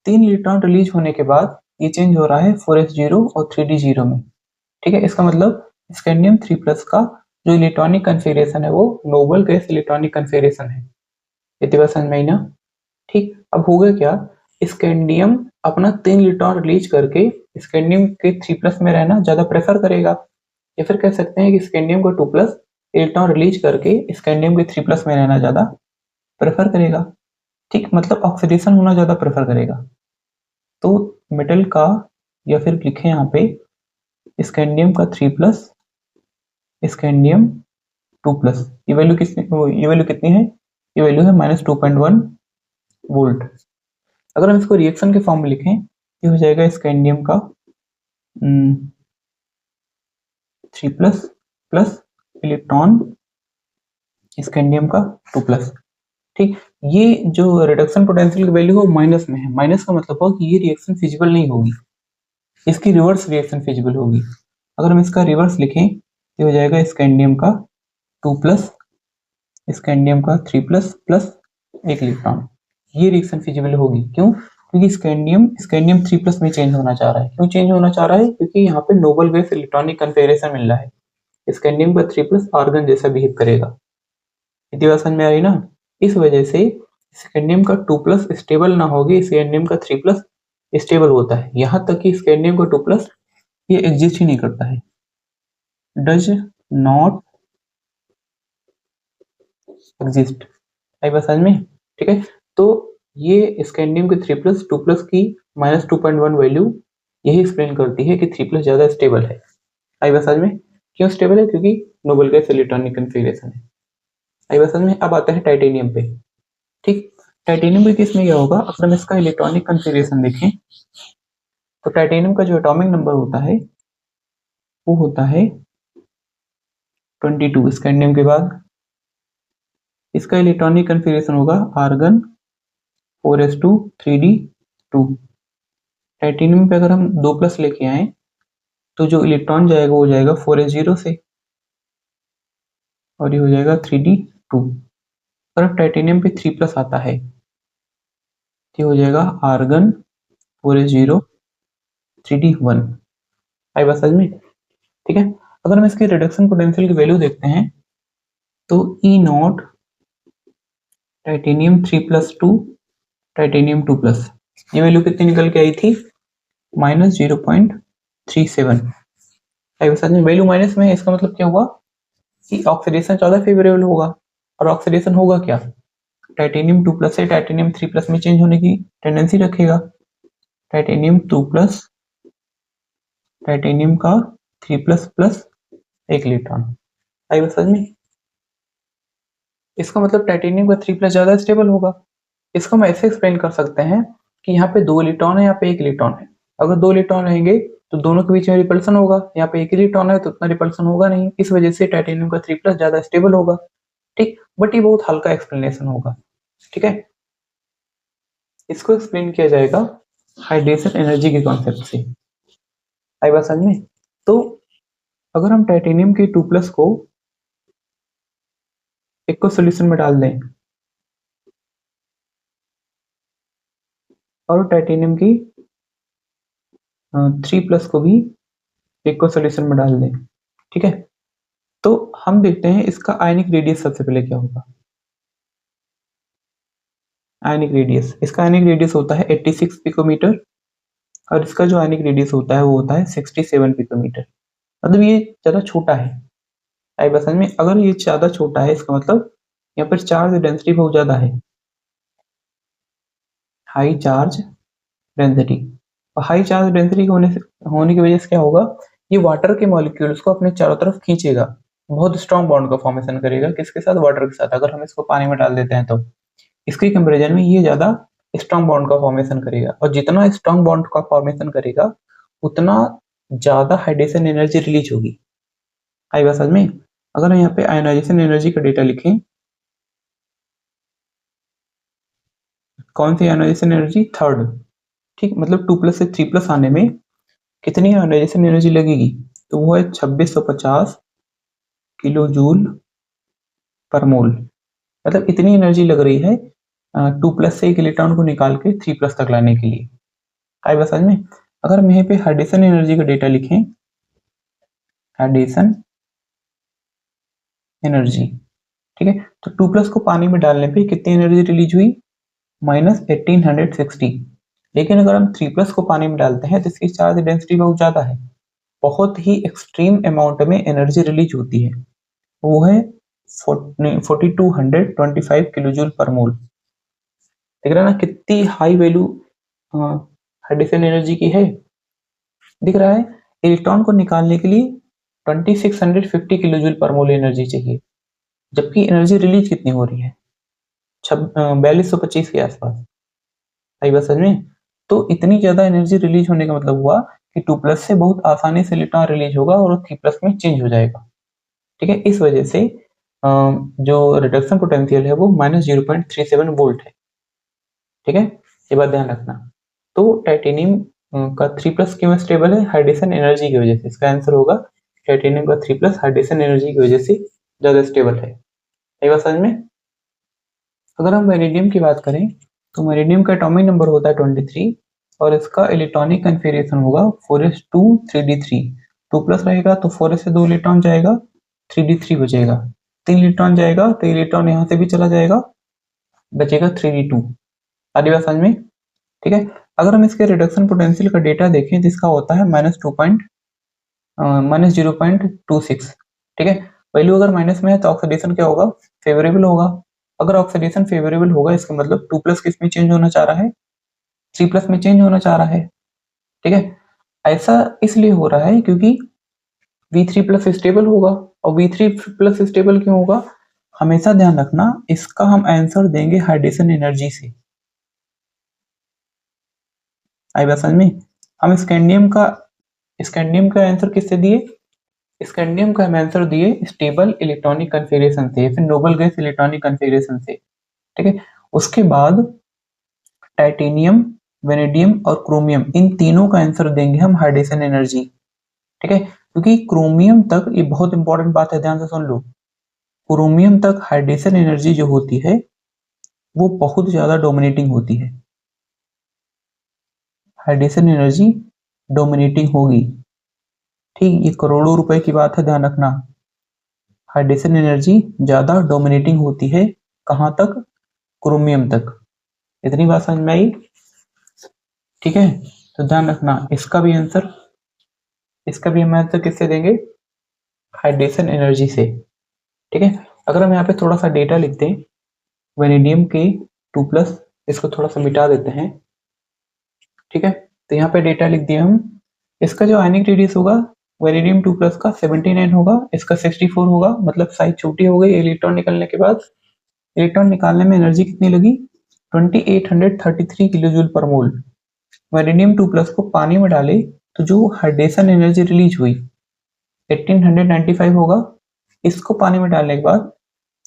3 इलेक्ट्रॉन रिलीज होने के बाद ये चेंज हो रहा है 4s0 और 3d0 में। ठीक है, इसका मतलब स्कैंडियम 3+ का जो इलेक्ट्रॉनिक कन्फिगरेशन है वो नोबल गैस इलेक्ट्रॉनिक कन्फिगरेशन है। इतनी बात समझ में आई ना? ठीक, अब होगा क्या? स्कैंडियम अपना 3 इलेक्ट्रॉन रिलीज करके स्कैंडियम के 3+ में रहना ज्यादा प्रेफर करेगा, या फिर कह सकते हैं कि स्कैंडियम को 2+ इलेक्ट्रॉन रिलीज करके स्कैंडियम के 3+ में रहना ज्यादा प्रेफर करेगा। ठीक, मतलब ऑक्सीडेशन होना ज्यादा प्रेफर करेगा। तो मेटल का, या फिर लिखे यहाँ पे स्कैंडियम का 3+, स्कैंडियम 2+, ये वैल्यू कितनी है? ये वैल्यू है -2.1 वोल्ट। अगर हम इसको रिएक्शन के फॉर्म में लिखें, ये हो जाएगा स्कैंडियम का 3+ प्लस इलेक्ट्रॉन स्कैंडियम का 2+। ठीक, ये जो रिडक्शन पोटेंशियल की वैल्यू है माइनस में है। माइनस का मतलब हो कि ये रिएक्शन फिजिबल नहीं होगी, इसकी रिवर्स रिएक्शन फिजिबल होगी। अगर हम इसका रिवर्स लिखें, ये हो जाएगा स्कैंडियम का 2+, स्कैंडियम का 3+ प्लस एक इलेक्ट्रॉन। ये रिएक्शन फिजिबल होगी। क्यों? क्योंकि स्कैंडियम 3+ में चेंज होना चाह रहा है। क्यों चेंज होना चाह रहा है? क्योंकि यहाँ पे नोबल गैस इलेक्ट्रॉनिक कन्फिगरेशन मिल रहा है। स्कैंडियम का 3+ आर्गन जैसा बिहेव करेगा। इतनी बात समझ में आ रही ना? इस वजह से स्कैंडियम का 2+ स्टेबल ना होगी, स्कैंडियम का 3+ स्टेबल होता है। यहाँ तक कि स्कैंडियम का 2+ ये एग्जिस्ट ही नहीं करता है, डज नॉट एग्जिस्ट। आई बात समझ में? ठीक है, तो ये स्कैंडियम के 3+ 2+ की -2.1 वैल्यू यही एक्सप्लेन करती है कि 3+ ज्यादा स्टेबल है। आई बात समझ में? क्यों स्टेबल है? क्योंकि नोबल गैस इलेक्ट्रॉनिक कन्फिगरेशन है। आई बात समझ में? अब आता है टाइटेनियम पे। ठीक, टाइटेनियम के केस में क्या होगा? अगर हम इसका इलेक्ट्रॉनिक कन्फिगरेशन देखें तो टाइटेनियम का जो एटॉमिक नंबर होता है वो होता है 22 स्कैंडियम के बाद। इसका इलेक्ट्रॉनिक कन्फिगरेशन होगा आर्गन 4s2 3d2। टाइटेनियम पे अगर हम 2+ लेके आए तो जो इलेक्ट्रॉन जाएगा वो जाएगा 4s0 से और ये हो जाएगा 3d2। अगर टाइटेनियम पे 3+ आता है तो हो जाएगा आर्गन 4s0 3d1। आई बात समझ में? ठीक है, अगर हम इसकी रिडक्शन पोटेंशियल की वैल्यू देखते हैं तो E0 टाइटेनियम 3+2 टाइटेनियम 2+, ये वैल्यू कितनी निकल के आई थी? -0.37। में वैल्यू माइनस में है, इसका मतलब क्या हुआ कि ऑक्सीडेशन ज्यादा फेवरेबल होगा। और ऑक्सीडेशन होगा क्या? टाइटेनियम 2+ से टाइटेनियम 3+ में चेंज होने की टेंडेंसी रखेगा। टाइटेनियम 2+, टाइटेनियम का 3+ प्लस एक इलेक्ट्रॉन। आई बात समझ में? इसका मतलब टाइटेनियम का 3+ ज्यादा स्टेबल होगा। इसको हम ऐसे एक्सप्लेन कर सकते हैं कि यहाँ पे 2 इलेक्ट्रॉन है, यहाँ पे 1 इलेक्ट्रॉन है। अगर 2 इलेक्ट्रॉन रहेंगे तो दोनों के बीच में रिपल्सन होगा। यहाँ पे 1 इलेक्ट्रॉन है तो उतना रिपल्सन होगा नहीं, इस वजह से टाइटेनियम का 3+ ज्यादा स्टेबल होगा। ठीक, बट ये बहुत हल्का एक्सप्लेनेशन होगा। ठीक है, इसको एक्सप्लेन किया जाएगा हाइड्रेशन एनर्जी के कॉन्सेप्ट से। आई बात समझ में? तो अगर हम टाइटेनियम के 2+ को एक सोल्यूशन में डाल दें और टाइटेनियम की 3+ को भी एक सोल्यूशन में डाल दें, ठीक है, तो हम देखते हैं इसका आयनिक रेडियस सबसे पहले क्या होगा। आयनिक रेडियस, इसका आयनिक रेडियस होता है 86 पिकोमीटर और इसका जो आयनिक रेडियस होता है वो होता है 67 पिकोमीटर। मतलब ये ज्यादा छोटा है। आई बात समझ में? अगर ये ज्यादा छोटा है इसका मतलब यहाँ पर चार्ज डेंसिटी बहुत ज्यादा है, high charge density. High charge density होने की वजह से क्या होगा, ये वाटर के मॉलिक्यूल्स को अपने चारों तरफ खींचेगा, बहुत स्ट्रॉन्ग बॉन्ड का फॉर्मेशन करेगा। किसके साथ? वाटर के साथ। अगर हम इसको पानी में डाल देते हैं तो इसके कंपेरिजन में ये ज्यादा स्ट्रॉन्ग बॉन्ड का फॉर्मेशन करेगा, और जितना स्ट्रॉन्ग बॉन्ड का फॉर्मेशन करेगा उतना ज्यादा हाइड्रेशन एनर्जी रिलीज होगी। आई बात समझ में? अगर हम यहाँ पे आयोनाइजेशन एनर्जी का डेटा लिखें, कौन सी आयोनाइजेशन एनर्जी? थर्ड। ठीक, मतलब 2+ से 3+ आने में कितनी आयोनाइजेशन एनर्जी लगेगी? तो वो है 2650 किलो जूल पर मोल। मतलब इतनी एनर्जी लग रही है 2+ से एक इलेक्ट्रॉन को निकाल के 3+ तक लाने के लिए। आई बात समझ में? अगर हम यहाँ पे हाइड्रेशन एनर्जी का डेटा लिखें, हाइड्रेशन एनर्जी, ठीक है, तो 2+ को पानी में डालने पे कितनी एनर्जी रिलीज हुई? -1860। लेकिन अगर हम 3+ को पानी में डालते हैं तो इसकी चार्ज डेंसिटी बहुत ज्यादा है, बहुत ही एक्सट्रीम अमाउंट में एनर्जी रिलीज होती है, वो है 4225 किलो जूल पर मोल। देख रहे हैं ना कितनी हाई वैल्यू हाइड्रेशन एनर्जी की है? दिख रहा है? इलेक्ट्रॉन को निकालने के लिए 2650 किलो जूल पर मोल एनर्जी चाहिए, जबकि एनर्जी रिलीज कितनी हो रही है? 4225 के आसपास। आई बात समझ में? तो इतनी ज्यादा एनर्जी रिलीज होने का मतलब हुआ कि 2+ से बहुत आसानी से इलेक्ट्रॉन रिलीज होगा और 3+ में चेंज हो जाएगा। ठीक है, इस वजह से जो रिडक्शन पोटेंशियल है वो -0.37 वोल्ट है। ठीक है, ये बात ध्यान रखना। तो टाइटेनियम का 3+ क्यों स्टेबल है? हाइड्रेशन एनर्जी की वजह से। इसका आंसर होगा टाइटेनियम का 3+ हाइड्रेशन एनर्जी की वजह से ज्यादा स्टेबल है। ये बात समझ में? अगर हम वेनेडियम की बात करें तो वेनेडियम का एटॉमिक नंबर होता है 23 और इसका इलेक्ट्रॉनिक कन्फिगरेशन होगा 4s2 3d3। 2+ रहेगा तो 4s से 2 इलेक्ट्रॉन जाएगा, 3d3 बचेगा, 3 इलेक्ट्रॉन जाएगा तो इलेक्ट्रॉन यहाँ से भी चला जाएगा, बचेगा 3d2। आदि बात समझ में? ठीक है, अगर हम इसके रिडक्शन पोटेंशियल का डेटा देखें जिसका होता है -0.26। ठीक है, वैल्यू अगर माइनस में है तो ऑक्सीडेशन क्या होगा? फेवरेबल होगा। अगर ऑक्सीडेशन फेवरेबल होगा इसका मतलब 2+ किस में चेंज होना चाह रहा है? 3+ में चेंज होना चाह रहा है। ठीक है, ऐसा इसलिए हो रहा है क्योंकि V3+ स्टेबल होगा, और V3+ स्टेबल क्यों होगा? हमेशा ध्यान रखना, इसका हम आंसर देंगे हाइड्रेशन एनर्जी से। आई बात समझ में? हम स्कैंडियम का आंसर किससे दिए? स्कैंडियम का हम आंसर दिए स्टेबल इलेक्ट्रॉनिक कन्फिगरेशन से, फिर नोबल गैस इलेक्ट्रॉनिक कन्फिगरेशन से। ठीक है, उसके बाद टाइटेनियम, वेनेडियम और क्रोमियम, इन तीनों का आंसर देंगे हम हाइड्रेशन एनर्जी। ठीक है, क्योंकि क्रोमियम तक, ये बहुत इंपॉर्टेंट बात है, ध्यान से सुन लो, क्रोमियम तक हाइड्रेशन एनर्जी जो होती है वो बहुत ज्यादा डोमिनेटिंग होती है। हाइड्रेशन एनर्जी डोमिनेटिंग होगी। ठीक, ये करोड़ों रुपए की बात है, ध्यान रखना। हाइड्रेशन एनर्जी ज्यादा डोमिनेटिंग होती है, कहां तक? क्रोमियम तक। इतनी बात समझ में आई? ठीक है, तो ध्यान रखना, इसका भी हम आंसर किससे देंगे? हाइड्रेशन एनर्जी से। ठीक है, अगर हम यहाँ पे थोड़ा सा डेटा लिखते हैं वेनेडियम के 2+, इसको थोड़ा सा मिटा देते हैं। ठीक है, तो यहाँ पे डेटा लिख दिया हम। इसका जो आयनिक रेडियस होगा वेनेडियम 2+ का 79 होगा, इसका 64 होगा, मतलब साइज छोटी हो गई इलेक्ट्रॉन निकलने के बाद। इलेक्ट्रॉन निकालने में एनर्जी कितनी लगी? 2833 किलो जूल पर मोल। वेनेडियम 2+ को पानी में डाले तो जो हाइड्रेशन एनर्जी रिलीज हुई 1895 होगा, इसको पानी में डालने के बाद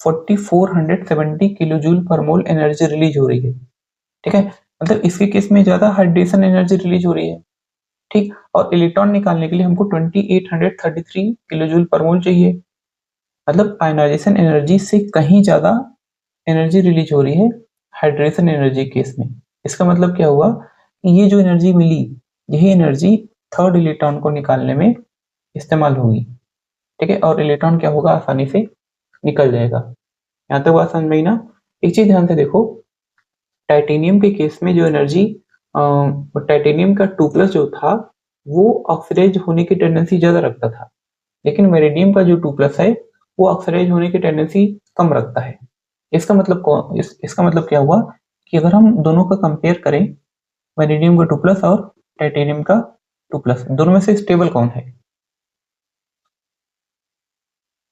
4470 किलो जूल पर मोल एनर्जी रिलीज हो रही है। ठीक है, मतलब इसके केस में ज्यादा हाइड्रेशन एनर्जी रिलीज हो रही है। ठीक, और इलेक्ट्रॉन निकालने के लिए हमको 2833 किलो जूल पर मोल चाहिए, मतलब आयनाइजेशन एनर्जी से कहीं ज्यादा एनर्जी रिलीज हो रही है हाइड्रेशन एनर्जी केस में। इसका मतलब क्या हुआ? ये जो एनर्जी मिली, यही एनर्जी थर्ड इलेक्ट्रॉन को निकालने में इस्तेमाल होगी। ठीक है, और इलेक्ट्रॉन क्या होगा? आसानी से निकल जाएगा। यहाँ तक बात समझ में आई ना? एक चीज ध्यान से देखो, टाइटेनियम के केस में जो एनर्जी, टाइटेनियम का 2+ जो था वो ऑक्सीडाइज होने की टेंडेंसी ज्यादा रखता था, लेकिन वेनेडियम का जो 2+ है वो ऑक्सीडाइज होने की टेंडेंसी कम रखता है। इसका मतलब क्या हुआ कि अगर हम दोनों का कंपेयर करें, वेनेडियम का 2+ और टाइटेनियम का 2+। दोनों में से स्टेबल कौन है?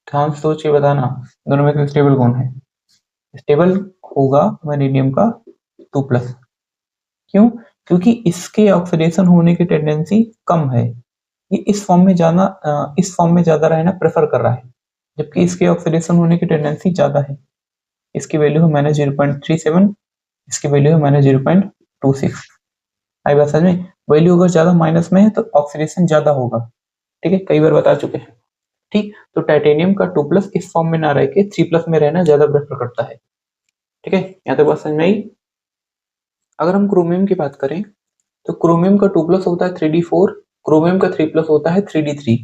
ध्यान से सोच के बताना, दोनों में से स्टेबल कौन है? स्टेबल होगा वैनेडियम का 2+। क्यों? क्योंकि इसके ऑक्सीडेशन होने की टेंडेंसी कम है, ये इस फॉर्म में ज्यादा रहना प्रेफर कर रहा है, जबकि इसके ऑक्सीडेशन होने की टेंडेंसी ज्यादा है। इसकी वैल्यू है -0.37, इसकी वैल्यू है -0.26। आई बात समझ में? वैल्यू अगर ज्यादा माइनस में है तो ऑक्सीडेशन ज्यादा होगा, ठीक है, कई बार बता चुके हैं। ठीक, तो टाइटेनियम का 2+ इस फॉर्म में ना रह के 3+ में रहना ज्यादा प्रेफर करता है, ठीक है, यहाँ तक बात समझ में आई। अगर हम क्रोमियम की बात करें तो क्रोमियम का 2+ होता है 3d4, क्रोमियम का 3+ होता है 3d3।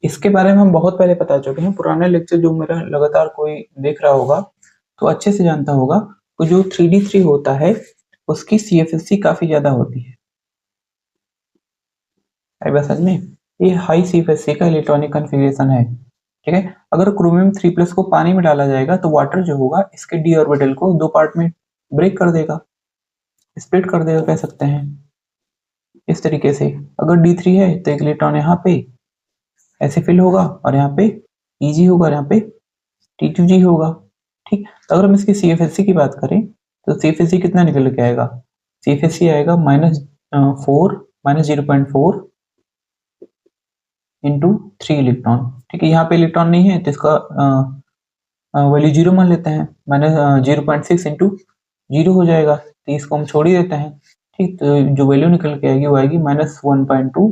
इसके बारे में हम बहुत पहले बता चुके हैं, पुराने लेक्चर जो मेरा लगातार कोई देख रहा होगा तो अच्छे से जानता होगा, तो जो 3d3 होता है उसकी CFSC काफी ज्यादा होती है। समझ में? ये हाई CFSC का इलेक्ट्रॉनिक कॉन्फ़िगरेशन है, ठीक है। अगर क्रोमियम 3+ को पानी में डाला जाएगा तो वाटर जो होगा इसके d ऑर्बिटल को 2 पार्ट में ब्रेक कर देगा, स्प्लिट कर देगा कह सकते हैं। इस तरीके से अगर D3 है तो एक इलेक्ट्रॉन यहाँ पे ऐसे फिल होगा और यहाँ पे Eg होगा और यहाँ पे T2G होगा, ठीक। तो अगर हम इसकी CFSC की बात करें तो CFSC कितना निकल के आएगा? CFSC आएगा -0.4 इंटू 3 इलेक्ट्रॉन, ठीक है। यहाँ पे इलेक्ट्रॉन नहीं है तो इसका वैल्यू 0 मान लेते हैं, -0.6 इंटू 0 हो जाएगा, तो इसको हम छोड़ ही देते हैं, ठीक। तो जो वैल्यू निकल के आएगी वो आएगी -1.2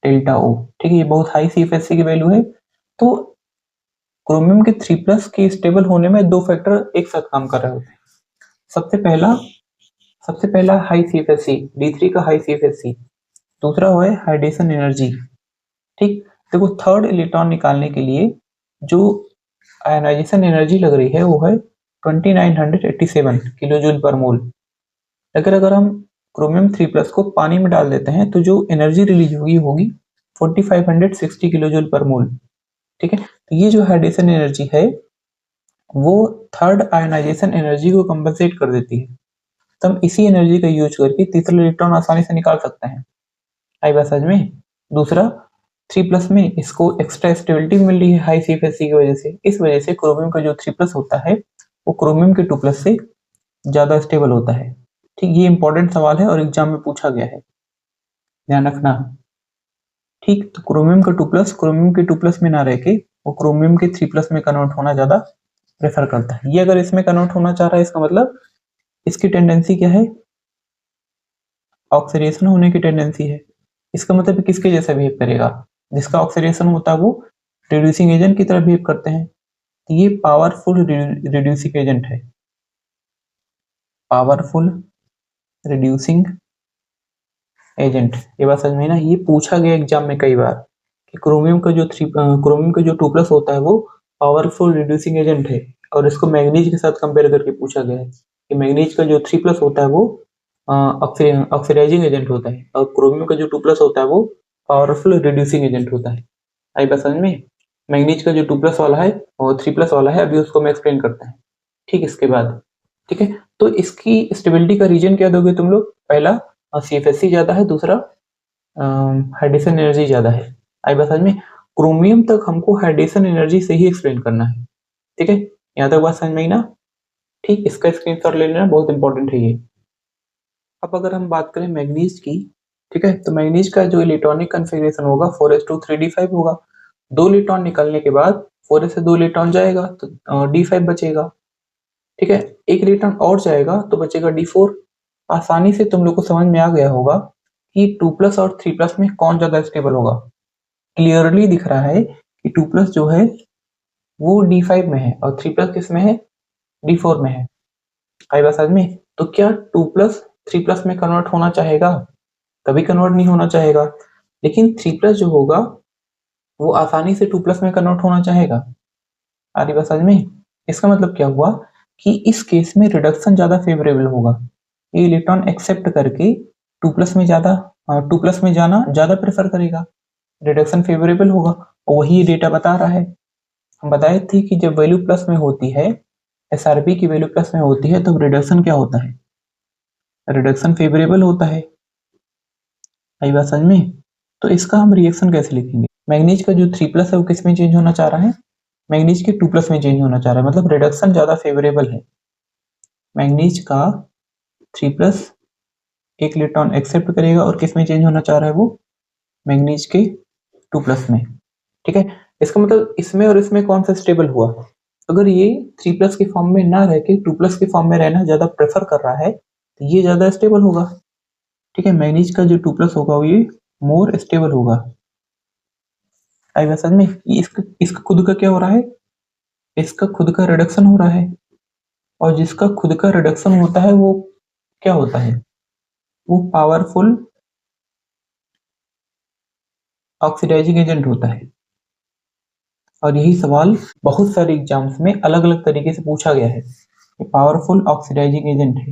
डेल्टा O, ठीक है। ये बहुत हाई CFSC की वैल्यू है। तो क्रोमियम के 3+ के स्टेबल होने में 2 फैक्टर एक साथ काम कर रहे होते हैं। सबसे पहला हाई CFSC, D3 का हाई CFSC, दूसरा है हाइड्रेशन एनर्जी, ठीक। देखो थर्ड इलेक्ट्रॉन निकालने के लिए जो आयनाइजेशन एनर्जी लग रही है वो है 2987 किलोजूल पर मोल। अगर हम क्रोमियम 3+ को पानी में डाल देते हैं तो जो एनर्जी रिलीज होगी 4560 किलोजूल पर मोल, ठीक है। तो ये जो हाइड्रेशन एनर्जी है वो थर्ड आयनाइजेशन एनर्जी को कंपनसेट कर देती है, तो हम इसी एनर्जी का यूज करके तीसरा इलेक्ट्रॉन आसानी से निकाल सकते हैं। आई बात समझ में? दूसरा 3+ में इसको एक्स्ट्रा स्टेबिलिटी मिल रही है हाई CFSC की वजह से, इस वजह से क्रोमियम का जो 3+ होता है वो क्रोमियम के 2+ से ज्यादा स्टेबल होता है, ठीक। ये इंपॉर्टेंट सवाल है और एग्जाम में पूछा गया है, ध्यान रखना, ठीक। तो क्रोमियम का 2+ क्रोमियम के 2+ में ना रह के वो क्रोमियम के 3+ में कन्वर्ट होना ज्यादा प्रेफर करता है। ये अगर इसमें कन्वर्ट होना चाह रहा है इसका मतलब इसकी टेंडेंसी क्या है? ऑक्सीडेशन होने की टेंडेंसी है। इसका मतलब किसके जैसा बिहेव करेगा? जिसका ऑक्सीडेशन होता है वो रिड्यूसिंग एजेंट की तरह बिहेव करते हैं, तो ये पावरफुल रिड्यूसिंग एजेंट है, पावरफुल रिड्यूसिंग एजेंट। ये बात समझ में ना? ये पूछा गया एग्जाम में कई बार कि क्रोमियम का जो 2+ होता है वो पावरफुल रिड्यूसिंग एजेंट है, और इसको मैग्नीज के साथ कंपेयर करके पूछा गया है कि मैग्नीज का जो 3+ होता है वो ऑक्सीडाइजिंग एजेंट होता है और क्रोमियम का जो 2+ होता है वो पावरफुल रिड्यूसिंग एजेंट होता है। आई बात समझ में? मैग्नीज का जो 2+ वाला है और 3+ वाला है, अभी उसको मैं एक्सप्लेन करते हैं, ठीक। इसके बाद, ठीक है, तो इसकी स्टेबिलिटी का रीजन क्या दोगे तुम लोग? पहला CFSC ज्यादा है, दूसरा हाइड्रेशन एनर्जी ज्यादा है। आई बात समझ में? क्रोमियम तक हमको हाइड्रेशन एनर्जी से ही एक्सप्लेन करना है, ठीक है। यहाँ तक बात समझ में आई ना? ठीक, इसका स्क्रीनशॉट ले लेना, बहुत इंपॉर्टेंट है ये। अब अगर हम बात करें मैग्नीज की, ठीक है, तो मैग्नीज का जो इलेक्ट्रॉनिक कॉन्फ़िगरेशन होगा 4s2 3d5 होगा। 2 इलेक्ट्रॉन निकलने के बाद 4s से 2 इलेक्ट्रॉन जाएगा तो d5 बचेगा, ठीक है। एक इलेक्ट्रॉन और जाएगा तो बचेगा d4। आसानी से तुम लोग को समझ में आ गया होगा कि 2+ और 3+ में कौन ज्यादा स्टेबल होगा। क्लियरली दिख रहा है कि 2+ जो है वो d5 में है और 3+ किस में है? d4 में है। आई बात समझ में? तो क्या 2+ 3+ में कन्वर्ट होना चाहेगा? कभी कन्वर्ट नहीं होना चाहेगा, लेकिन 3+ जो होगा वो आसानी से 2+ में कन्वर्ट होना चाहेगा। आ रही बात समझ में? इसका मतलब क्या हुआ कि इस केस में रिडक्शन ज्यादा फेवरेबल होगा, ये इलेक्ट्रॉन एक्सेप्ट करके 2+ में ज्यादा 2+ में जाना ज्यादा प्रेफर करेगा, रिडक्शन फेवरेबल होगा, और वही डेटा बता रहा है। हम बताए थे कि जब वैल्यू प्लस में होती है, SRP की वैल्यू प्लस में होती है तो रिडक्शन क्या होता है? रिडक्शन फेवरेबल होता है, आई बात समझ में? तो इसका हम रिएक्शन कैसे लिखेंगे? मैग्नीज का जो 3+ है वो किस में चेंज होना चाह रहा है? मैग्नीज के 2+ में चेंज होना चाह रहा है, मतलब रिडक्शन ज्यादा फेवरेबल है। मैग्नीज का 3+ एक इलेक्ट्रॉन एक्सेप्ट करेगा और किस में चेंज होना चाह रहा है वो? मैग्नीज के 2+ में। ठीक है, इसका मतलब इसमें और इसमें कौन सा स्टेबल हुआ? अगर ये 3+ के फॉर्म में ना रह के 2+ के फॉर्म में रहना ज्यादा प्रेफर कर रहा है तो ये ज्यादा स्टेबल होगा। ठीक है, मैग्नीज का जो 2+ होगा वो ये मोर स्टेबल होगा। आई बात समझ में? इसका खुद का क्या हो रहा है? इसका खुद का रिडक्शन हो रहा है, और जिसका खुद का रिडक्शन होता है वो क्या होता है? वो पावरफुल ऑक्सीडाइजिंग एजेंट होता है। और यही सवाल बहुत सारे एग्जाम्स में अलग अलग तरीके से पूछा गया है। पावरफुल ऑक्सीडाइजिंग एजेंट है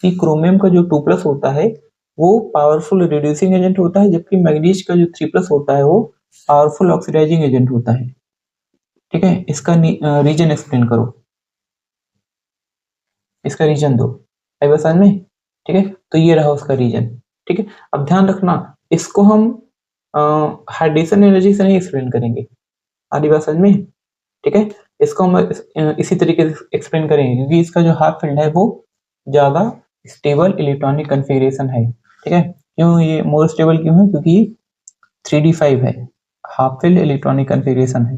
कि क्रोमियम का जो 2+ होता है वो पावरफुल रिड्यूसिंग एजेंट होता है, जबकि मैग्नीज का जो 3+ होता है वो पावरफुल ऑक्सीडाइजिंग एजेंट होता है। ठीक है, इसका रीजन एक्सप्लेन करो, इसका रीजन दो। आई बात समझ में? ठीक है, तो ये रहा उसका रीजन। ठीक है, अब ध्यान रखना, इसको हम हाइड्रेशन एनर्जी से नहीं एक्सप्लेन करेंगे। आदि बात समझ में? ठीक है, इसको हम इसी तरीके से एक्सप्लेन करेंगे, क्योंकि इसका जो हाफ फील्ड है वो ज्यादा स्टेबल इलेक्ट्रॉनिक कन्फिगरेशन है। ठीक है, क्यों ये मोर स्टेबल क्यों है? क्योंकि 3d5 है, हाफ फील्ड इलेक्ट्रॉनिक कन्फिगरेशन है,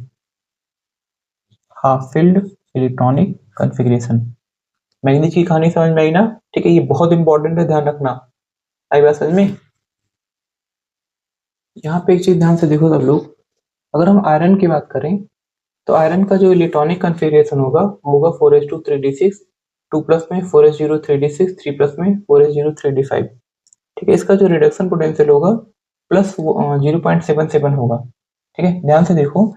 half field electronic configuration. Manganese की कहानी समझ में आई ना? ठीक है, ये बहुत इंपॉर्टेंट है, ध्यान रखना। आई बात समझ में? यहाँ पे एक चीज ध्यान से देखो सब लोग, अगर हम आयरन की बात करें तो आयरन का जो इलेक्ट्रॉनिक कन्फिगरेशन होगा वो होगा 4s2 3d6, 2+ में 4s0 3d6, 3+ में 4s0 3d5। ठीक है, इसका जो रिडक्शन पोटेंशियल होगा प्लस 0.77 होगा। ठीक है, ध्यान से देखो,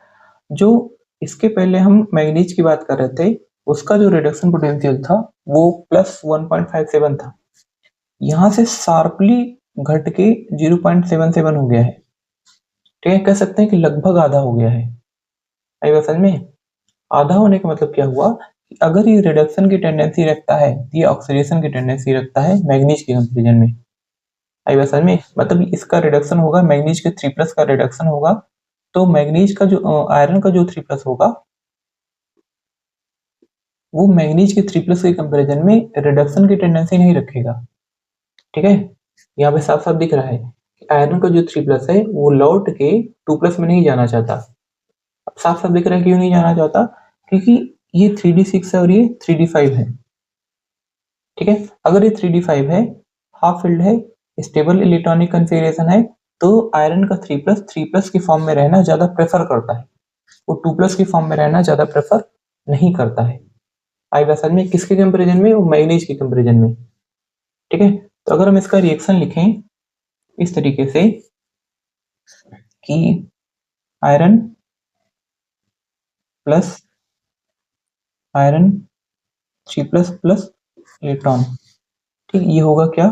जो इसके पहले हम मैग्नीज की बात कर रहे थे उसका जो रिडक्शन पोटेंशियल था वो प्लस 1.57 था, यहाँ से शार्पली घट के 0.77 हो गया है। ठीक है, कह सकते हैं कि लगभग आधा हो गया है। आई बात समझ में? आधा होने का मतलब क्या हुआ कि अगर ये रिडक्शन की टेंडेंसी रखता है, ये ऑक्सीडेशन की टेंडेंसी रखता है मैग्नीज के कंपैरिजन में। आई बात समझ में? मतलब इसका रिडक्शन होगा, मैग्नीज के 3+ का रिडक्शन होगा, तो मैग्नीज का जो आयरन का जो 3+ होगा वो मैग्नीज के 3+ के कंपैरिजन में रिडक्शन की टेंडेंसी नहीं रखेगा। ठीक है, यहाँ पे साफ साफ दिख रहा है कि आयरन का जो 3+ है वो लौट के 2+ में नहीं जाना चाहता। अब साफ साफ दिख रहा है क्यों नहीं जाना चाहता, क्योंकि ये 3d6 है और ये 3d5 है। ठीक है, अगर ये 3d5 है, हाफ फील्ड है, स्टेबल इलेक्ट्रॉनिक कन्फिगरेशन है, तो आयरन का 3+ के फॉर्म में रहना ज्यादा प्रेफर करता है, वो 2+ के फॉर्म में रहना ज्यादा प्रेफर नहीं करता है। आई बात समझ में? किसके कंपेरिजन में? वो मैग्नीज के कंपेरिजन में। ठीक है, तो अगर हम इसका रिएक्शन लिखें इस तरीके से कि iron plus iron 3+ plus electron, ठीक, ये होगा क्या?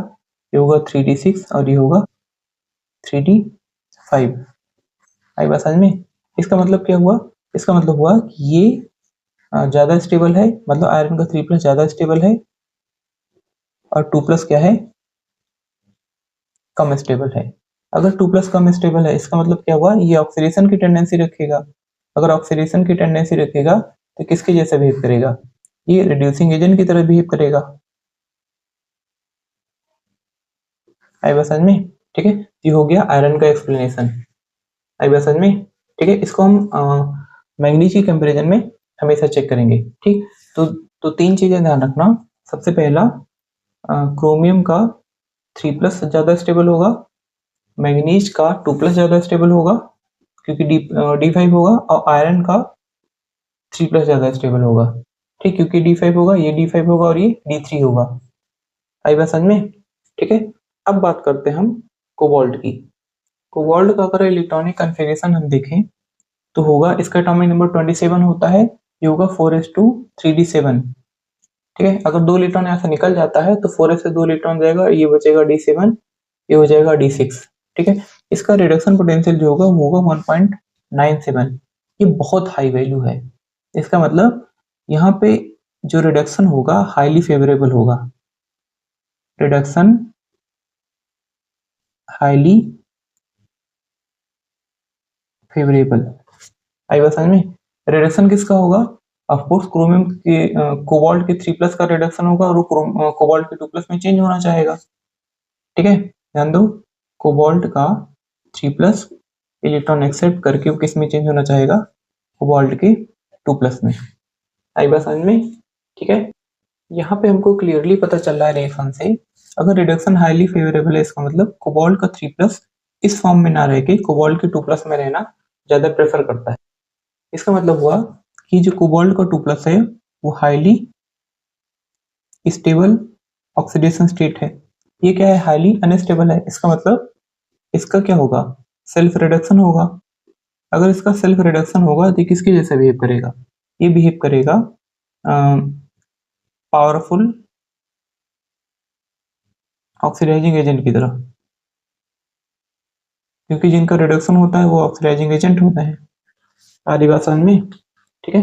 ये होगा 3d6 और ये होगा 3d5। आई बात समझ में? इसका मतलब क्या हुआ? इसका मतलब हुआ कि ये ज्यादा स्टेबल है, मतलब आयरन का 3+ ज्यादा स्टेबल है और 2+ क्या है? कम स्टेबल है। अगर 2+ कम स्टेबल है इसका मतलब क्या हुआ? ये ऑक्सीडेशन की टेंडेंसी रखेगा। अगर ऑक्सीडेशन की टेंडेंसी रखेगा तो किसके जैसे बिहेव करेगा? ये रिड्यूसिंग एजेंट की तरह बिहेव करेगा। आई बात समझ में? ठीक है, ये हो गया आयरन का एक्सप्लेनेशन। आई बात समझ में? ठीक है, इसको हम मैग्नीज के कंपैरिजन में हमेशा चेक करेंगे। ठीक, तो 3 चीजें ध्यान रखना। सबसे पहला, क्रोमियम का 3+ ज्यादा स्टेबल होगा, मैग्नीज का 2+ ज्यादा स्टेबल होगा क्योंकि D5 होगा, और आयरन का 3+ ज्यादा स्टेबल होगा। ठीक, क्योंकि D5 होगा, ये D5 होगा और ये D3 होगा। आई बात समझ में? ठीक है, अब बात करते हैं हम कोबाल्ट की। कोबाल्ट का अगर इलेक्ट्रॉनिक कन्फिगरेशन हम देखें तो होगा, इसका एटॉमिक नंबर 27 होता है, ये होगा 4s2 3d7। ठीक है, अगर 2 इलेक्ट्रॉन यहाँ से निकल जाता है तो 4s से 2 इलेक्ट्रॉन जाएगा, ये बचेगा d7, ये हो जाएगा d6। ठीक है, इसका रिडक्शन पोटेंशियल जो होगा वो होगा 1.97। ये बहुत हाई वैल्यू है, इसका मतलब यहाँ पे जो रिडक्शन होगा हाईली फेवरेबल होगा, रिडक्शन हाईली फेवरेबल। आई बात समझ में? रिडक्शन किसका होगा? ऑफ कोर्स क्रोमियम के कोबाल्ट के 3+ का रिडक्शन होगा और वो कोबाल्ट के 2+ में चेंज होना चाहेगा। ठीक है, ध्यान दो, कोबाल्ट का 3+ इलेक्ट्रॉन एक्सेप्ट करके वो किस में चेंज होना चाहेगा? कोबाल्ट के 2+ में। आई बात समझ में? ठीक है, यहाँ पे हमको क्लियरली पता चल रहा है रिएक्शन से, अगर रिडक्शन हाईली फेवरेबल है इसका मतलब कोबाल्ट का 3+ इस फॉर्म में ना रह के कोबाल्ट के 2+ में रहना ज्यादा प्रेफर करता है। इसका मतलब हुआ कि जो कोबाल्ट का 2+ है वो हाईली स्टेबल ऑक्सीडेशन स्टेट है। ये क्या है? हाईली अनस्टेबल है। इसका मतलब इसका क्या होगा? सेल्फ रिडक्शन होगा। अगर इसका सेल्फ रिडक्शन होगा तो किसके जैसे बिहेव करेगा? ये बिहेव करेगा पावरफुल ऑक्सीडाइजिंग एजेंट की तरह, क्योंकि जिनका रिडक्शन होता है वो ऑक्सीडाइजिंग एजेंट होता है। आदि बात समझ में? ठीक है,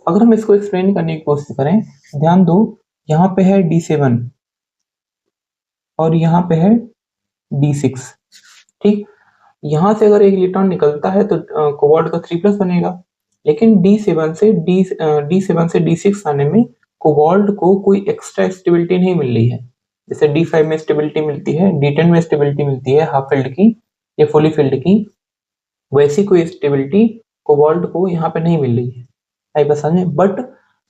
अगर हम इसको एक्सप्लेन करने की कोशिश करें, ध्यान दो, यहाँ पे है D7 और यहाँ पे है D6। ठीक, यहाँ से अगर एक इलेक्ट्रॉन निकलता है तो कोबाल्ट का 3+ बनेगा, लेकिन D7 से D6 आने में कोबाल्ट को कोई एक्स्ट्रा स्टेबिलिटी नहीं मिल रही है। जैसे D5 में स्टेबिलिटी मिलती है, D10 में स्टेबिलिटी मिलती है हाफ फील्ड की या फुली फील्ड की, वैसी कोई स्टेबिलिटी कोबाल्ट को यहाँ पे नहीं मिल रही है। आई बात समझ में? बट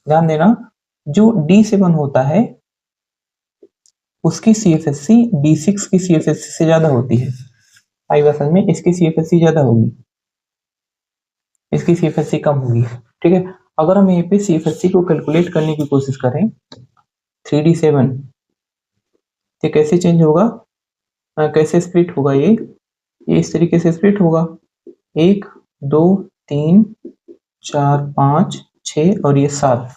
ध्यान देना, जो D7 होता है उसकी CFSC D6 की CFSC से ज्यादा होती है। आई बात समझ में? इसकी CFSC ज्यादा होगी, इसकी CFSC कम होगी। ठीक है, अगर हम यहाँ पे CFSC को कैलकुलेट करने की कोशिश करें 3D7 तो कैसे चेंज होगा? कैसे स्प्लिट होगा? ये इस तरीके से स्प्लिट होगा, 1 2 3 4 5 6 और ये 7।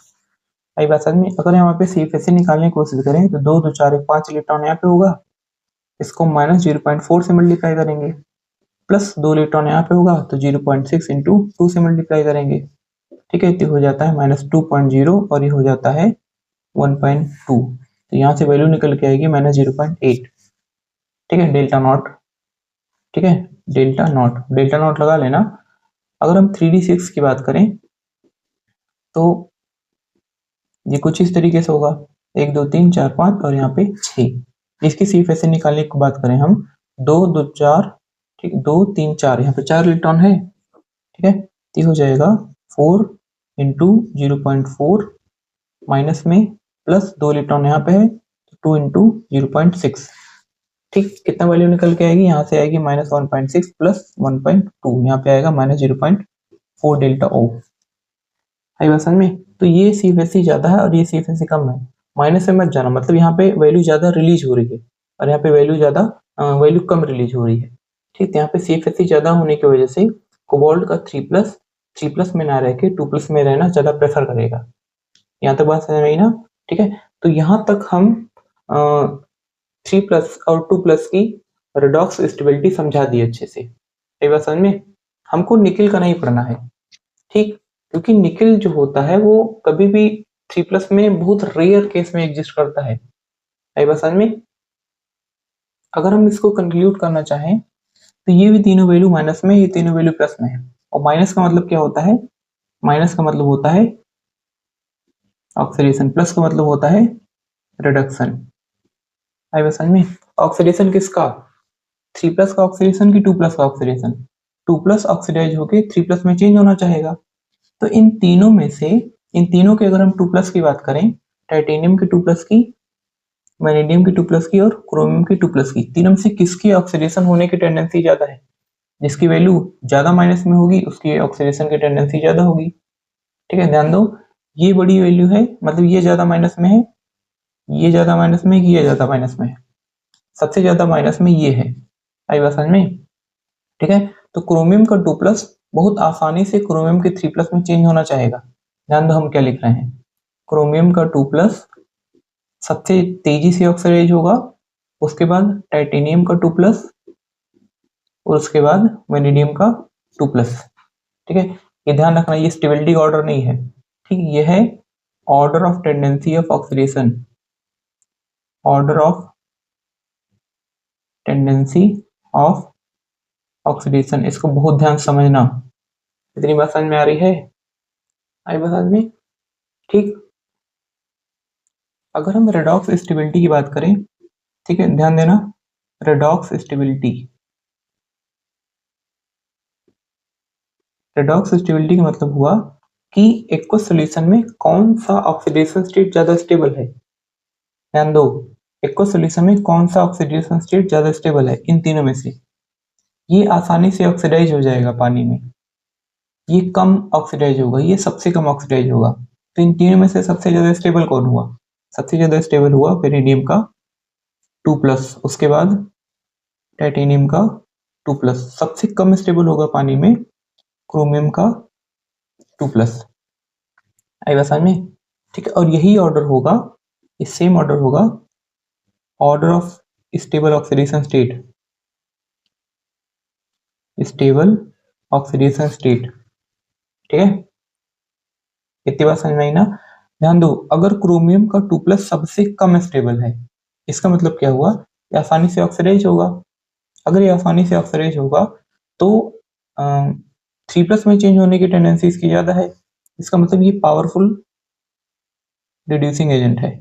आई बात समझ में? अगर यहाँ पे CFSC निकालने की कोशिश करें तो 2 2 4 1 5 इलेक्ट्रॉन यहाँ पे होगा, इसको -0.4 से मल्टीप्लाई करेंगे, प्लस 2 इलेक्ट्रॉन यहाँ पे होगा तो 0.6 इंटू 2 से मल्टीप्लाई करेंगे। ठीक है, तो हो जाता है -2.0 और ये हो जाता है 1.2, तो यहाँ से वैल्यू निकल के आएगी -0.8। ठीक है, डेल्टा नॉट। ठीक है, डेल्टा नॉट लगा लेना। अगर हम 3D6 की बात करें तो ये कुछ इस तरीके से होगा, 1 2 3 4 5 और यहाँ पे 6। इसकी CFSC निकालने की बात करें हम 2 2 4, ठीक, 2 3 4, यहाँ पे 4 इलेक्ट्रॉन है। ठीक है, तो हो जाएगा 4 इंटू 0.4 माइनस में प्लस 2 इलेक्ट्रॉन यहाँ पे है तो 2 इंटू 0.6। ठीक, कितना वैल्यू निकल के आएगी? यहाँ से आएगी -1.6 प्लस 1.2, यहाँ पे आएगा -0.4 डेल्टा O। आई बात समझ में? तो ये CFSC ज्यादा है और ये CFSC कम है। माइनस में मत जाना, मतलब यहाँ पे वैल्यू ज्यादा रिलीज हो रही है और यहाँ पे वैल्यू कम रिलीज हो रही है। ठीक, यहाँ पे CFSC ज्यादा होने की वजह से कोबाल्ट का 3+ में ना रह के 2+ में रहना ज्यादा प्रेफर करेगा। यहाँ तक बात समझ में आई ना? ठीक है, तो यहाँ तक हम 3+ और 2+ की रिडॉक्स स्टेबिलिटी समझा दी अच्छे से। ये बात समझ में? हमको निकिल का नहीं पढ़ना है, ठीक, क्योंकि निकिल जो होता है वो कभी भी 3+ में बहुत रेयर केस में एग्जिस्ट करता है। ये बात समझ में? अगर हम इसको कंक्लूड करना चाहें तो ये भी तीनों वैल्यू माइनस में, ये तीनों वैल्यू प्लस में है। और माइनस का मतलब क्या होता है? माइनस का मतलब होता है ऑक्सीडेशन, प्लस का मतलब होता है रिडक्शन। आई बात समझ में? ऑक्सीडेशन किसका? 3+ का ऑक्सीडेशन की 2+ का ऑक्सीडेशन? 2+ ऑक्सीडाइज होके 3+ में चेंज होना चाहेगा। तो इन तीनों में से, इन तीनों के अगर हम 2+ की बात करें, टाइटेनियम की 2+ की, वैनेडियम की 2+ की और क्रोमियम की 2+ की, तीनों में से किसकी ऑक्सीडेशन होने की टेंडेंसी ज्यादा है? जिसकी वैल्यू ज्यादा माइनस में होगी उसकी ऑक्सीडेशन की टेंडेंसी ज्यादा होगी। ठीक है, ध्यान दो, ये बड़ी वैल्यू है, मतलब ये ज्यादा माइनस में है, ये ज्यादा माइनस में, ये ज्यादा माइनस में है, सबसे ज्यादा माइनस में ये है। आई बात समझ में? ठीक है, तो क्रोमियम का 2+ बहुत आसानी से क्रोमियम के 3+ में चेंज होना चाहेगा। ध्यान दो हम क्या लिख रहे हैं, क्रोमियम का 2+ सबसे तेजी से ऑक्सीडाइज होगा, उसके बाद टाइटेनियम का 2+ और उसके बाद वैनेडियम का 2+। ठीक है, ये ध्यान रखना, ये स्टेबिलिटी का ऑर्डर नहीं है। ठीक, ये है order of tendency of oxidation, order of tendency of oxidation, इसको बहुत ध्यान से समझना। इतनी बात समझ में आ रही है? आई बात समझ में? ठीक। अगर हम रेडॉक्स स्टेबिलिटी की बात करें, ठीक है, ध्यान देना, रेडॉक्स स्टेबिलिटी, रेडॉक्स स्टेबिलिटी का मतलब हुआ कि एक्वस सॉल्यूशन में कौन सा ऑक्सीडेशन स्टेट ज्यादा स्टेबल है। ध्यान दो, एक्वस सॉल्यूशन में कौन सा ऑक्सीडेशन स्टेट ज्यादा स्टेबल है इन तीनों में से। ये आसानी से ऑक्सीडाइज हो जाएगा पानी में, ये कम ऑक्सीडाइज होगा, ये सबसे कम ऑक्सीडाइज होगा। तो इन तीनों में से सबसे ज्यादा स्टेबल कौन हुआ? सबसे ज्यादा स्टेबल हुआ वेरिडियम का 2+, उसके बाद टाइटेनियम का 2+। सबसे कम स्टेबल होगा पानी में क्रोमियम का 2+। आई बात समझ में? ठीक है, और यही ऑर्डर होगा, ये सेम ऑर्डर होगा, order of stable oxidation state, stable oxidation state. ठीक है, इतनी बात समझ में आई ना? ध्यान दो, अगर क्रोमियम का 2+ सबसे कम स्टेबल है, इसका मतलब क्या हुआ? ये आसानी से ऑक्सीडाइज होगा। अगर ये आसानी से ऑक्सीडाइज होगा तो 3+ में चेंज होने की टेंडेंसी इसकी ज्यादा है, इसका मतलब ये पावरफुल रिड्यूसिंग एजेंट है।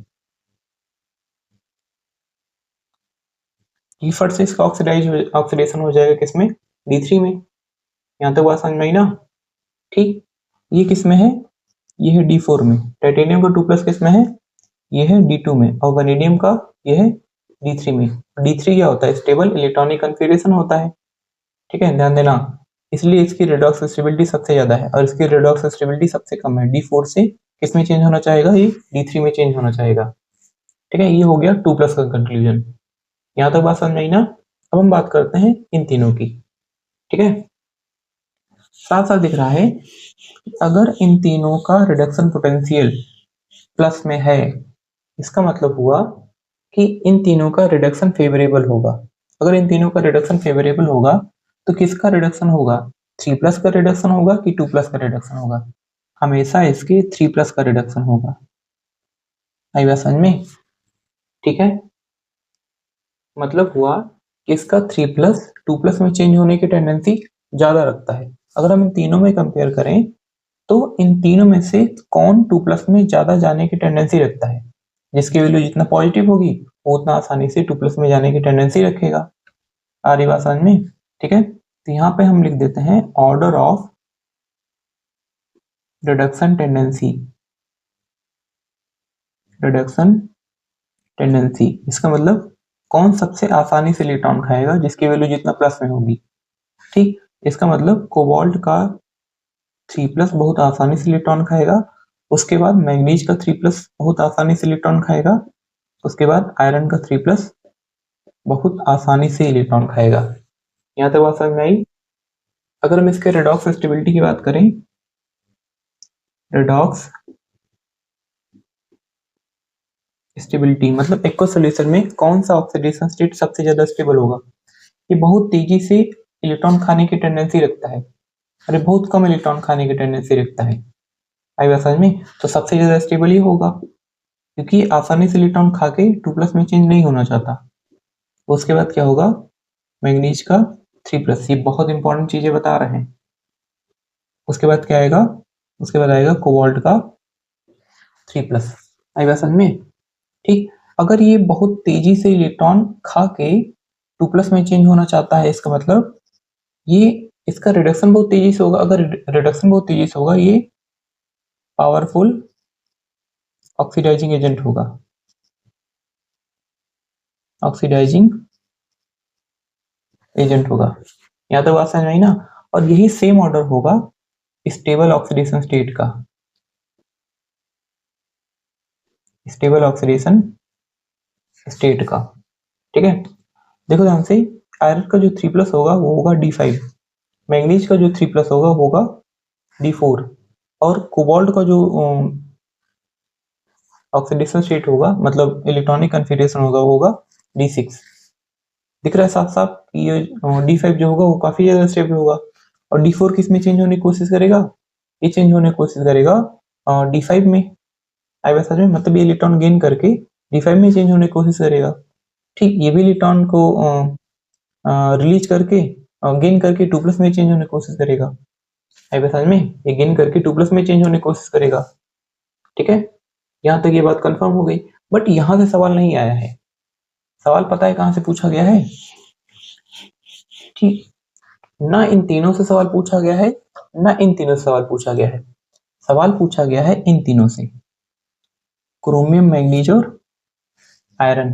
ये फट से इसका ऑक्सीडेशन हो जाएगा किसमें? D3 में। यहाँ तक बात समझ में आई ना? ठीक, ये किस में है? ये है D4 में। टाइटेनियम का 2+ किस में है? ये है D2 में। और वैनेडियम का ये है D3 में। D3 क्या होता है? स्टेबल इलेक्ट्रॉनिक कन्फिगरेशन होता है। ठीक है, ध्यान देना, इसलिए इसकी रेडॉक्स स्टेबिलिटी सबसे ज्यादा है और इसकी रेडॉक्स स्टेबिलिटी सबसे कम है। D4 से किस में चेंज होना चाहेगा? ये D3 में चेंज होना चाहेगा। ठीक है, ये हो गया 2+ का कंक्लूजन। यहाँ तक बात समझ में आई ना? अब हम बात करते हैं इन तीनों की। ठीक है, साथ साथ दिख रहा है अगर इन तीनों का रिडक्शन पोटेंशियल प्लस में है, इसका मतलब हुआ कि इन तीनों का रिडक्शन फेवरेबल होगा। अगर इन तीनों का रिडक्शन फेवरेबल होगा तो किसका रिडक्शन होगा? 3+ का रिडक्शन होगा कि 2+ का रिडक्शन होगा? हमेशा इसके 3+ का रिडक्शन होगा। आई बात समझ में? ठीक है, मतलब हुआ कि इसका 3+ 2+ में चेंज होने की टेंडेंसी ज्यादा रखता है। अगर हम इन तीनों में कंपेयर करें तो इन तीनों में से कौन 2+ में ज्यादा जाने की टेंडेंसी रखता है? जिसकी वैल्यू जितना पॉजिटिव होगी वो उतना आसानी से 2+ में जाने की टेंडेंसी रखेगा। आ रही बात समझ में? ठीक है, तो यहाँ पे हम लिख देते हैं order of reduction tendency, reduction tendency, इसका मतलब कौन सबसे आसानी से इलेक्ट्रॉन खाएगा जिसकी वैल्यू जितना प्लस में होगी। ठीक, इसका मतलब कोबाल्ट का 3+ बहुत आसानी से इलेक्ट्रॉन खाएगा, उसके बाद मैग्नीज का 3+ बहुत आसानी से इलेक्ट्रॉन खाएगा, उसके बाद आयरन का 3+ बहुत आसानी से इलेक्ट्रॉन खाएगा। यहाँ तक बात समझ में आई? अगर हम इसके रेडॉक्स स्टेबिलिटी की बात करें, रेडॉक्स स्टेबिलिटी मतलब एक्वस सॉल्यूशन में कौन सा ऑक्सीडेशन स्टेट सबसे ज्यादा स्टेबल होगा? ये बहुत तेजी से इलेक्ट्रॉन खाने की टेंडेंसी रखता है, अरे बहुत कम इलेक्ट्रॉन खाने की टेंडेंसी रखता है। आई बात समझ में? तो सबसे ज्यादा स्टेबल ही होगा क्योंकि आसानी से इलेक्ट्रॉन खा के 2+ में चेंज नहीं होना चाहता। उसके बाद क्या होगा? मैग्नीज का 3+, ये बहुत इंपॉर्टेंट चीजें बता रहे हैं। उसके बाद क्या आएगा? उसके बाद आएगा कोबाल्ट का 3+। आई बात समझ में? ठीक, अगर ये बहुत तेजी से इलेक्ट्रॉन खा के 2+ में चेंज होना चाहता है, इसका मतलब ये इसका रिडक्शन बहुत तेजी से होगा। अगर रिडक्शन बहुत तेजी से होगा, ये पावरफुल ऑक्सीडाइजिंग एजेंट होगा, ऑक्सीडाइजिंग एजेंट होगा। यहाँ तक बात समझ में आई ना? और यही सेम ऑर्डर होगा स्टेबल ऑक्सीडेशन स्टेट का, स्टेबल ऑक्सीडेशन स्टेट का। ठीक है, देखो ध्यान से, आयरन का जो 3+ होगा वो होगा D5, मैग्नीज का जो 3+ होगा D4, और कोबाल्ट का जो ऑक्सीडेशन स्टेट होगा मतलब इलेक्ट्रॉनिक कन्फिगरेशन होगा वो होगा D6। दिख रहा है साफ साफ कि ये D5 जो होगा वो काफी ज्यादा स्टेबल होगा। और D4 किस में चेंज होने की कोशिश करेगा? ये चेंज होने की कोशिश करेगा D5 में। आई बात समझ में? मतलब ये इलेक्ट्रॉन गेन करके D5 में चेंज होने की कोशिश करेगा। ठीक, ये भी इलेक्ट्रॉन को रिलीज करके गेन करके 2+ में चेंज होने की कोशिश करेगा। आई बात समझ में? ये गेन करके 2+ में चेंज होने की कोशिश करेगा। ठीक है, यहाँ तक ये बात कंफर्म हो गई। बट यहाँ से सवाल नहीं आया है। सवाल पता है कहाँ से पूछा गया है? ठीक, ना इन तीनों से सवाल पूछा गया है, ना इन तीनों से सवाल पूछा गया है। सवाल पूछा गया है इन तीनों से, क्रोमियम, मैग्नीज और आयरन।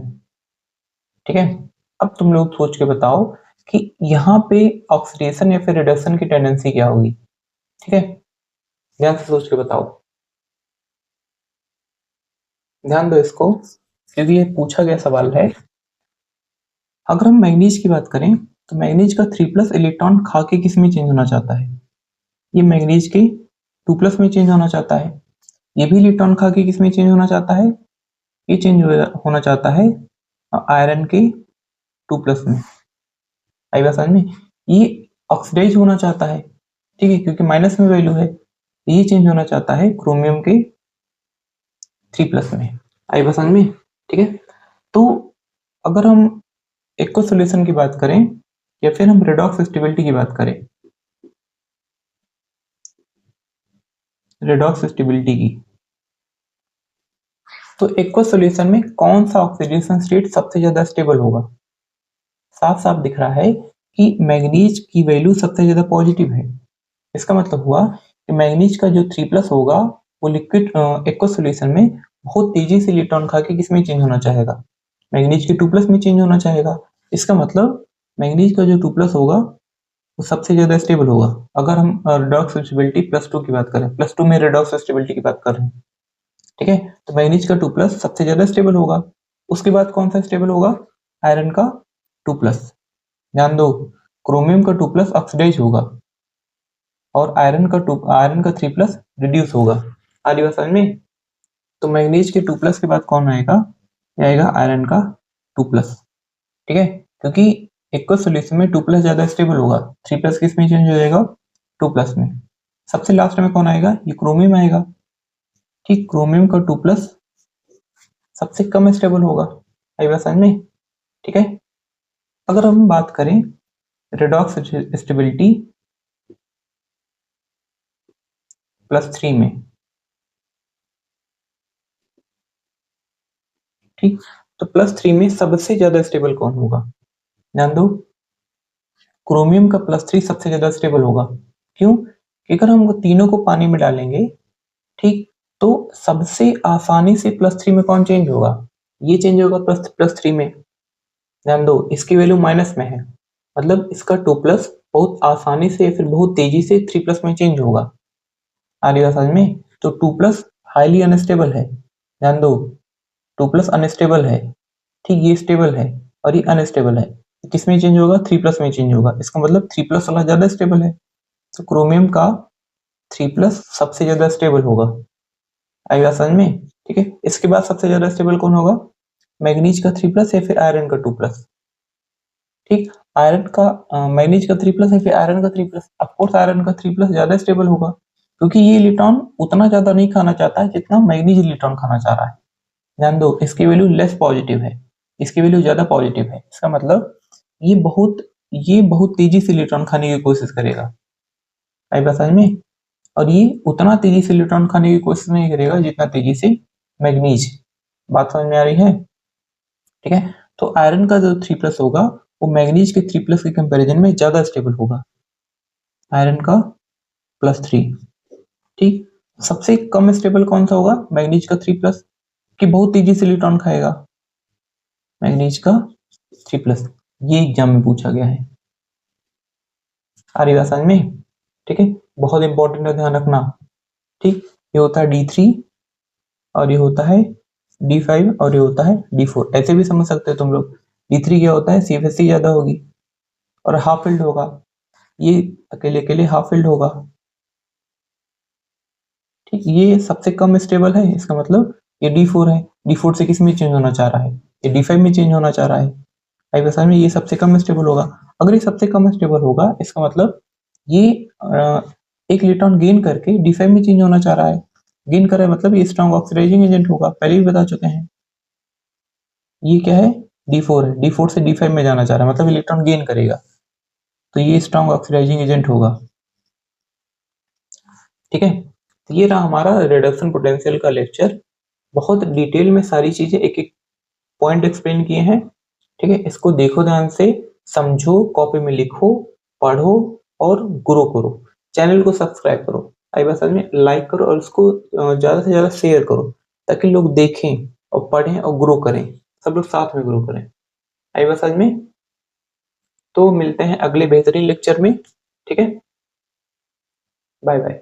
ठीक है, अब तुम लोग सोच के बताओ कि यहाँ पे ऑक्सीडेशन या फिर रिडक्शन की टेंडेंसी क्या होगी। ठीक है, ध्यान से सोच के बताओ, ध्यान दो इसको, क्योंकि ये पूछा गया सवाल है। अगर हम मैग्नीज की बात करें तो मैग्नीज का 3+ इलेक्ट्रॉन खा के किस में चेंज होना चाहता है? ये मैग्नीज के 2+ में चेंज होना चाहता है। ये भी इलेक्ट्रॉन खा के किस में चेंज होना चाहता है? ये चेंज होना चाहता है आयरन के 2+ में। आई बात समझ में? ये ऑक्सीडाइज होना चाहता है, ठीक है, क्योंकि माइनस में वैल्यू है। ये चेंज होना चाहता है क्रोमियम के 3+ में। आई बात समझ में? ठीक है, तो अगर हम एक्वस सॉल्यूशन की बात करें या फिर हम रेडॉक्स स्टेबिलिटी की बात करें, रेडॉक्स स्टेबिलिटी की, तो एक्वस सॉल्यूशन में कौन सा ऑक्सीडेशन स्टेट सबसे ज्यादा स्टेबल होगा? साफ साफ दिख रहा है कि मैग्नीज की वैल्यू सबसे ज्यादा पॉजिटिव है। इसका मतलब हुआ कि मैग्नीज का जो 3+ होगा वो लिक्विड एक्वस सॉल्यूशन में बहुत तेजी से इलेक्ट्रॉन खा के किसमें चेंज होना चाहेगा? मैग्नीज के 2+ में चेंज होना चाहेगा। इसका मतलब मैग्नीज का जो 2+ होगा वो सबसे ज्यादा स्टेबल होगा। अगर हम रेडॉक्स स्टेबिलिटी +2 की बात करें, +2 में रेडॉक्स स्टेबिलिटी की बात कर रहे हैं, ठीक है, तो मैग्नीज का 2+ सबसे ज्यादा स्टेबल होगा। उसके बाद कौन सा स्टेबल होगा? आयरन का 2+। ध्यान दो, क्रोमियम का 2+ ऑक्सीडाइज होगा और आयरन का 3+ रिड्यूस होगा। आ रही बात समझ में? तो मैग्नीज के 2+ के बाद कौन आएगा? ये आएगा आयरन का 2+। ठीक है, क्योंकि एक्वस सॉल्यूशन में 2+ ज्यादा स्टेबल होगा, 3+ किस में चेंज हो जाएगा? 2+ में। सबसे लास्ट में कौन आएगा? ये क्रोमियम आएगा। ठीक, क्रोमियम का 2+ सबसे कम स्टेबल होगा। आई बात समझ में? ठीक है, अगर हम बात करें रेडॉक्स स्टेबिलिटी +3 में, ठीक, तो +3 में सबसे ज्यादा स्टेबल कौन होगा? ध्यान दो, क्रोमियम का +3 सबसे ज्यादा स्टेबल होगा। क्यों? कि अगर हम तीनों को पानी में डालेंगे, ठीक, तो सबसे आसानी से +3 में कौन चेंज होगा? ये चेंज होगा +3 में। ध्यान दो, इसकी वैल्यू माइनस में है, मतलब इसका 2+ बहुत आसानी से फिर बहुत तेजी से 3+ में चेंज होगा। आ रही बात समझ में? तो 2+ हाईली अनस्टेबल है। ध्यान दो, 2+ अनस्टेबल है, ठीक, ये स्टेबल है और ये अनस्टेबल है। किस में चेंज होगा? 3+ में चेंज होगा। इसका मतलब 3+ वाला ज्यादा स्टेबल है, तो क्रोमियम का 3+ सबसे ज्यादा स्टेबल होगा। आई बात समझ में? ठीक है, इसके बाद सबसे ज्यादा स्टेबल कौन होगा? मैग्नीज का 3+ या फिर आयरन का 2+। ठीक, आयरन का मैग्नीज का 3+ या फिर आयरन का 3+। ऑफकोर्स आयरन का 3+ ज्यादा स्टेबल होगा, क्योंकि ये इलेक्ट्रॉन उतना ज्यादा नहीं खाना चाहता है जितना मैग्नीज इलेक्ट्रॉन खाना चाह रहा है। ध्यान दो, इसकी वैल्यू लेस पॉजिटिव है, इसकी वैल्यू ज्यादा पॉजिटिव है। इसका मतलब ये बहुत तेजी से इलेक्ट्रॉन खाने की कोशिश करेगा। आई बात समझ में? और ये उतना तेजी से इलेक्ट्रॉन खाने की कोशिश नहीं करेगा जितना तेजी से मैग्नीज। बात समझ में आ रही है? ठीक है, तो आयरन का जो 3+ होगा वो मैग्नीज के 3+ के कंपैरिजन में ज्यादा स्टेबल होगा। आयरन का +3, ठीक, सबसे कम स्टेबल कौन सा होगा? मैग्नीज का 3+, कि बहुत तेजी से इलेक्ट्रॉन खाएगा। मैग्नीज का 3+, ये एग्जाम में पूछा गया है। आ रही बात समझ में? ठीक है, बहुत इंपॉर्टेंट है, ध्यान रखना। ठीक, ये होता है D3 और ये होता है D5 और ये होता है D4। ऐसे भी समझ सकते हो तुम लोग। D3 क्या होता है? CFSC ज्यादा होगी और हाफ फिल्ड होगा, ये अकेले अकेले हाफ फिल्ड होगा। ठीक, ये सबसे कम स्टेबल है, इसका मतलब ये D4 है। D4 से किस में चेंज होना चाह रहा है? ये D5 में चेंज होना चाह रहा है। आई बात समझ में? ये सबसे कम स्टेबल होगा। अगर ये सबसे कम स्टेबल होगा, इसका मतलब ये एक इलेक्ट्रॉन गेन करके D5 में चेंज होना चाह रहा है। गेन कर रहा है मतलब ये स्ट्रॉन्ग ऑक्सीडाइजिंग एजेंट होगा, पहले भी बता चुके हैं। ये क्या है? D4 है, D4 से D5 में जाना चाह रहा है, मतलब इलेक्ट्रॉन गेन करेगा। तो ये स्ट्रॉन्ग ऑक्सीडाइजिंग एजेंट होगा। ठीक है, तो ये रहा हमारा रिडक्शन पोटेंशियल का लेक्चर। बहुत डिटेल में सारी चीजें एक एक पॉइंट एक्सप्लेन किए हैं। ठीक है, इसको देखो ध्यान से, समझो, कॉपी में लिखो, पढ़ो और ग्रो करो। चैनल को सब्सक्राइब करो, आई बस में लाइक करो और उसको ज्यादा से ज्यादा शेयर करो ताकि लोग देखें और पढ़ें और ग्रो करें, सब लोग साथ में ग्रो करें। आई बस में तो मिलते हैं अगले बेहतरीन लेक्चर में। ठीक है, बाय बाय।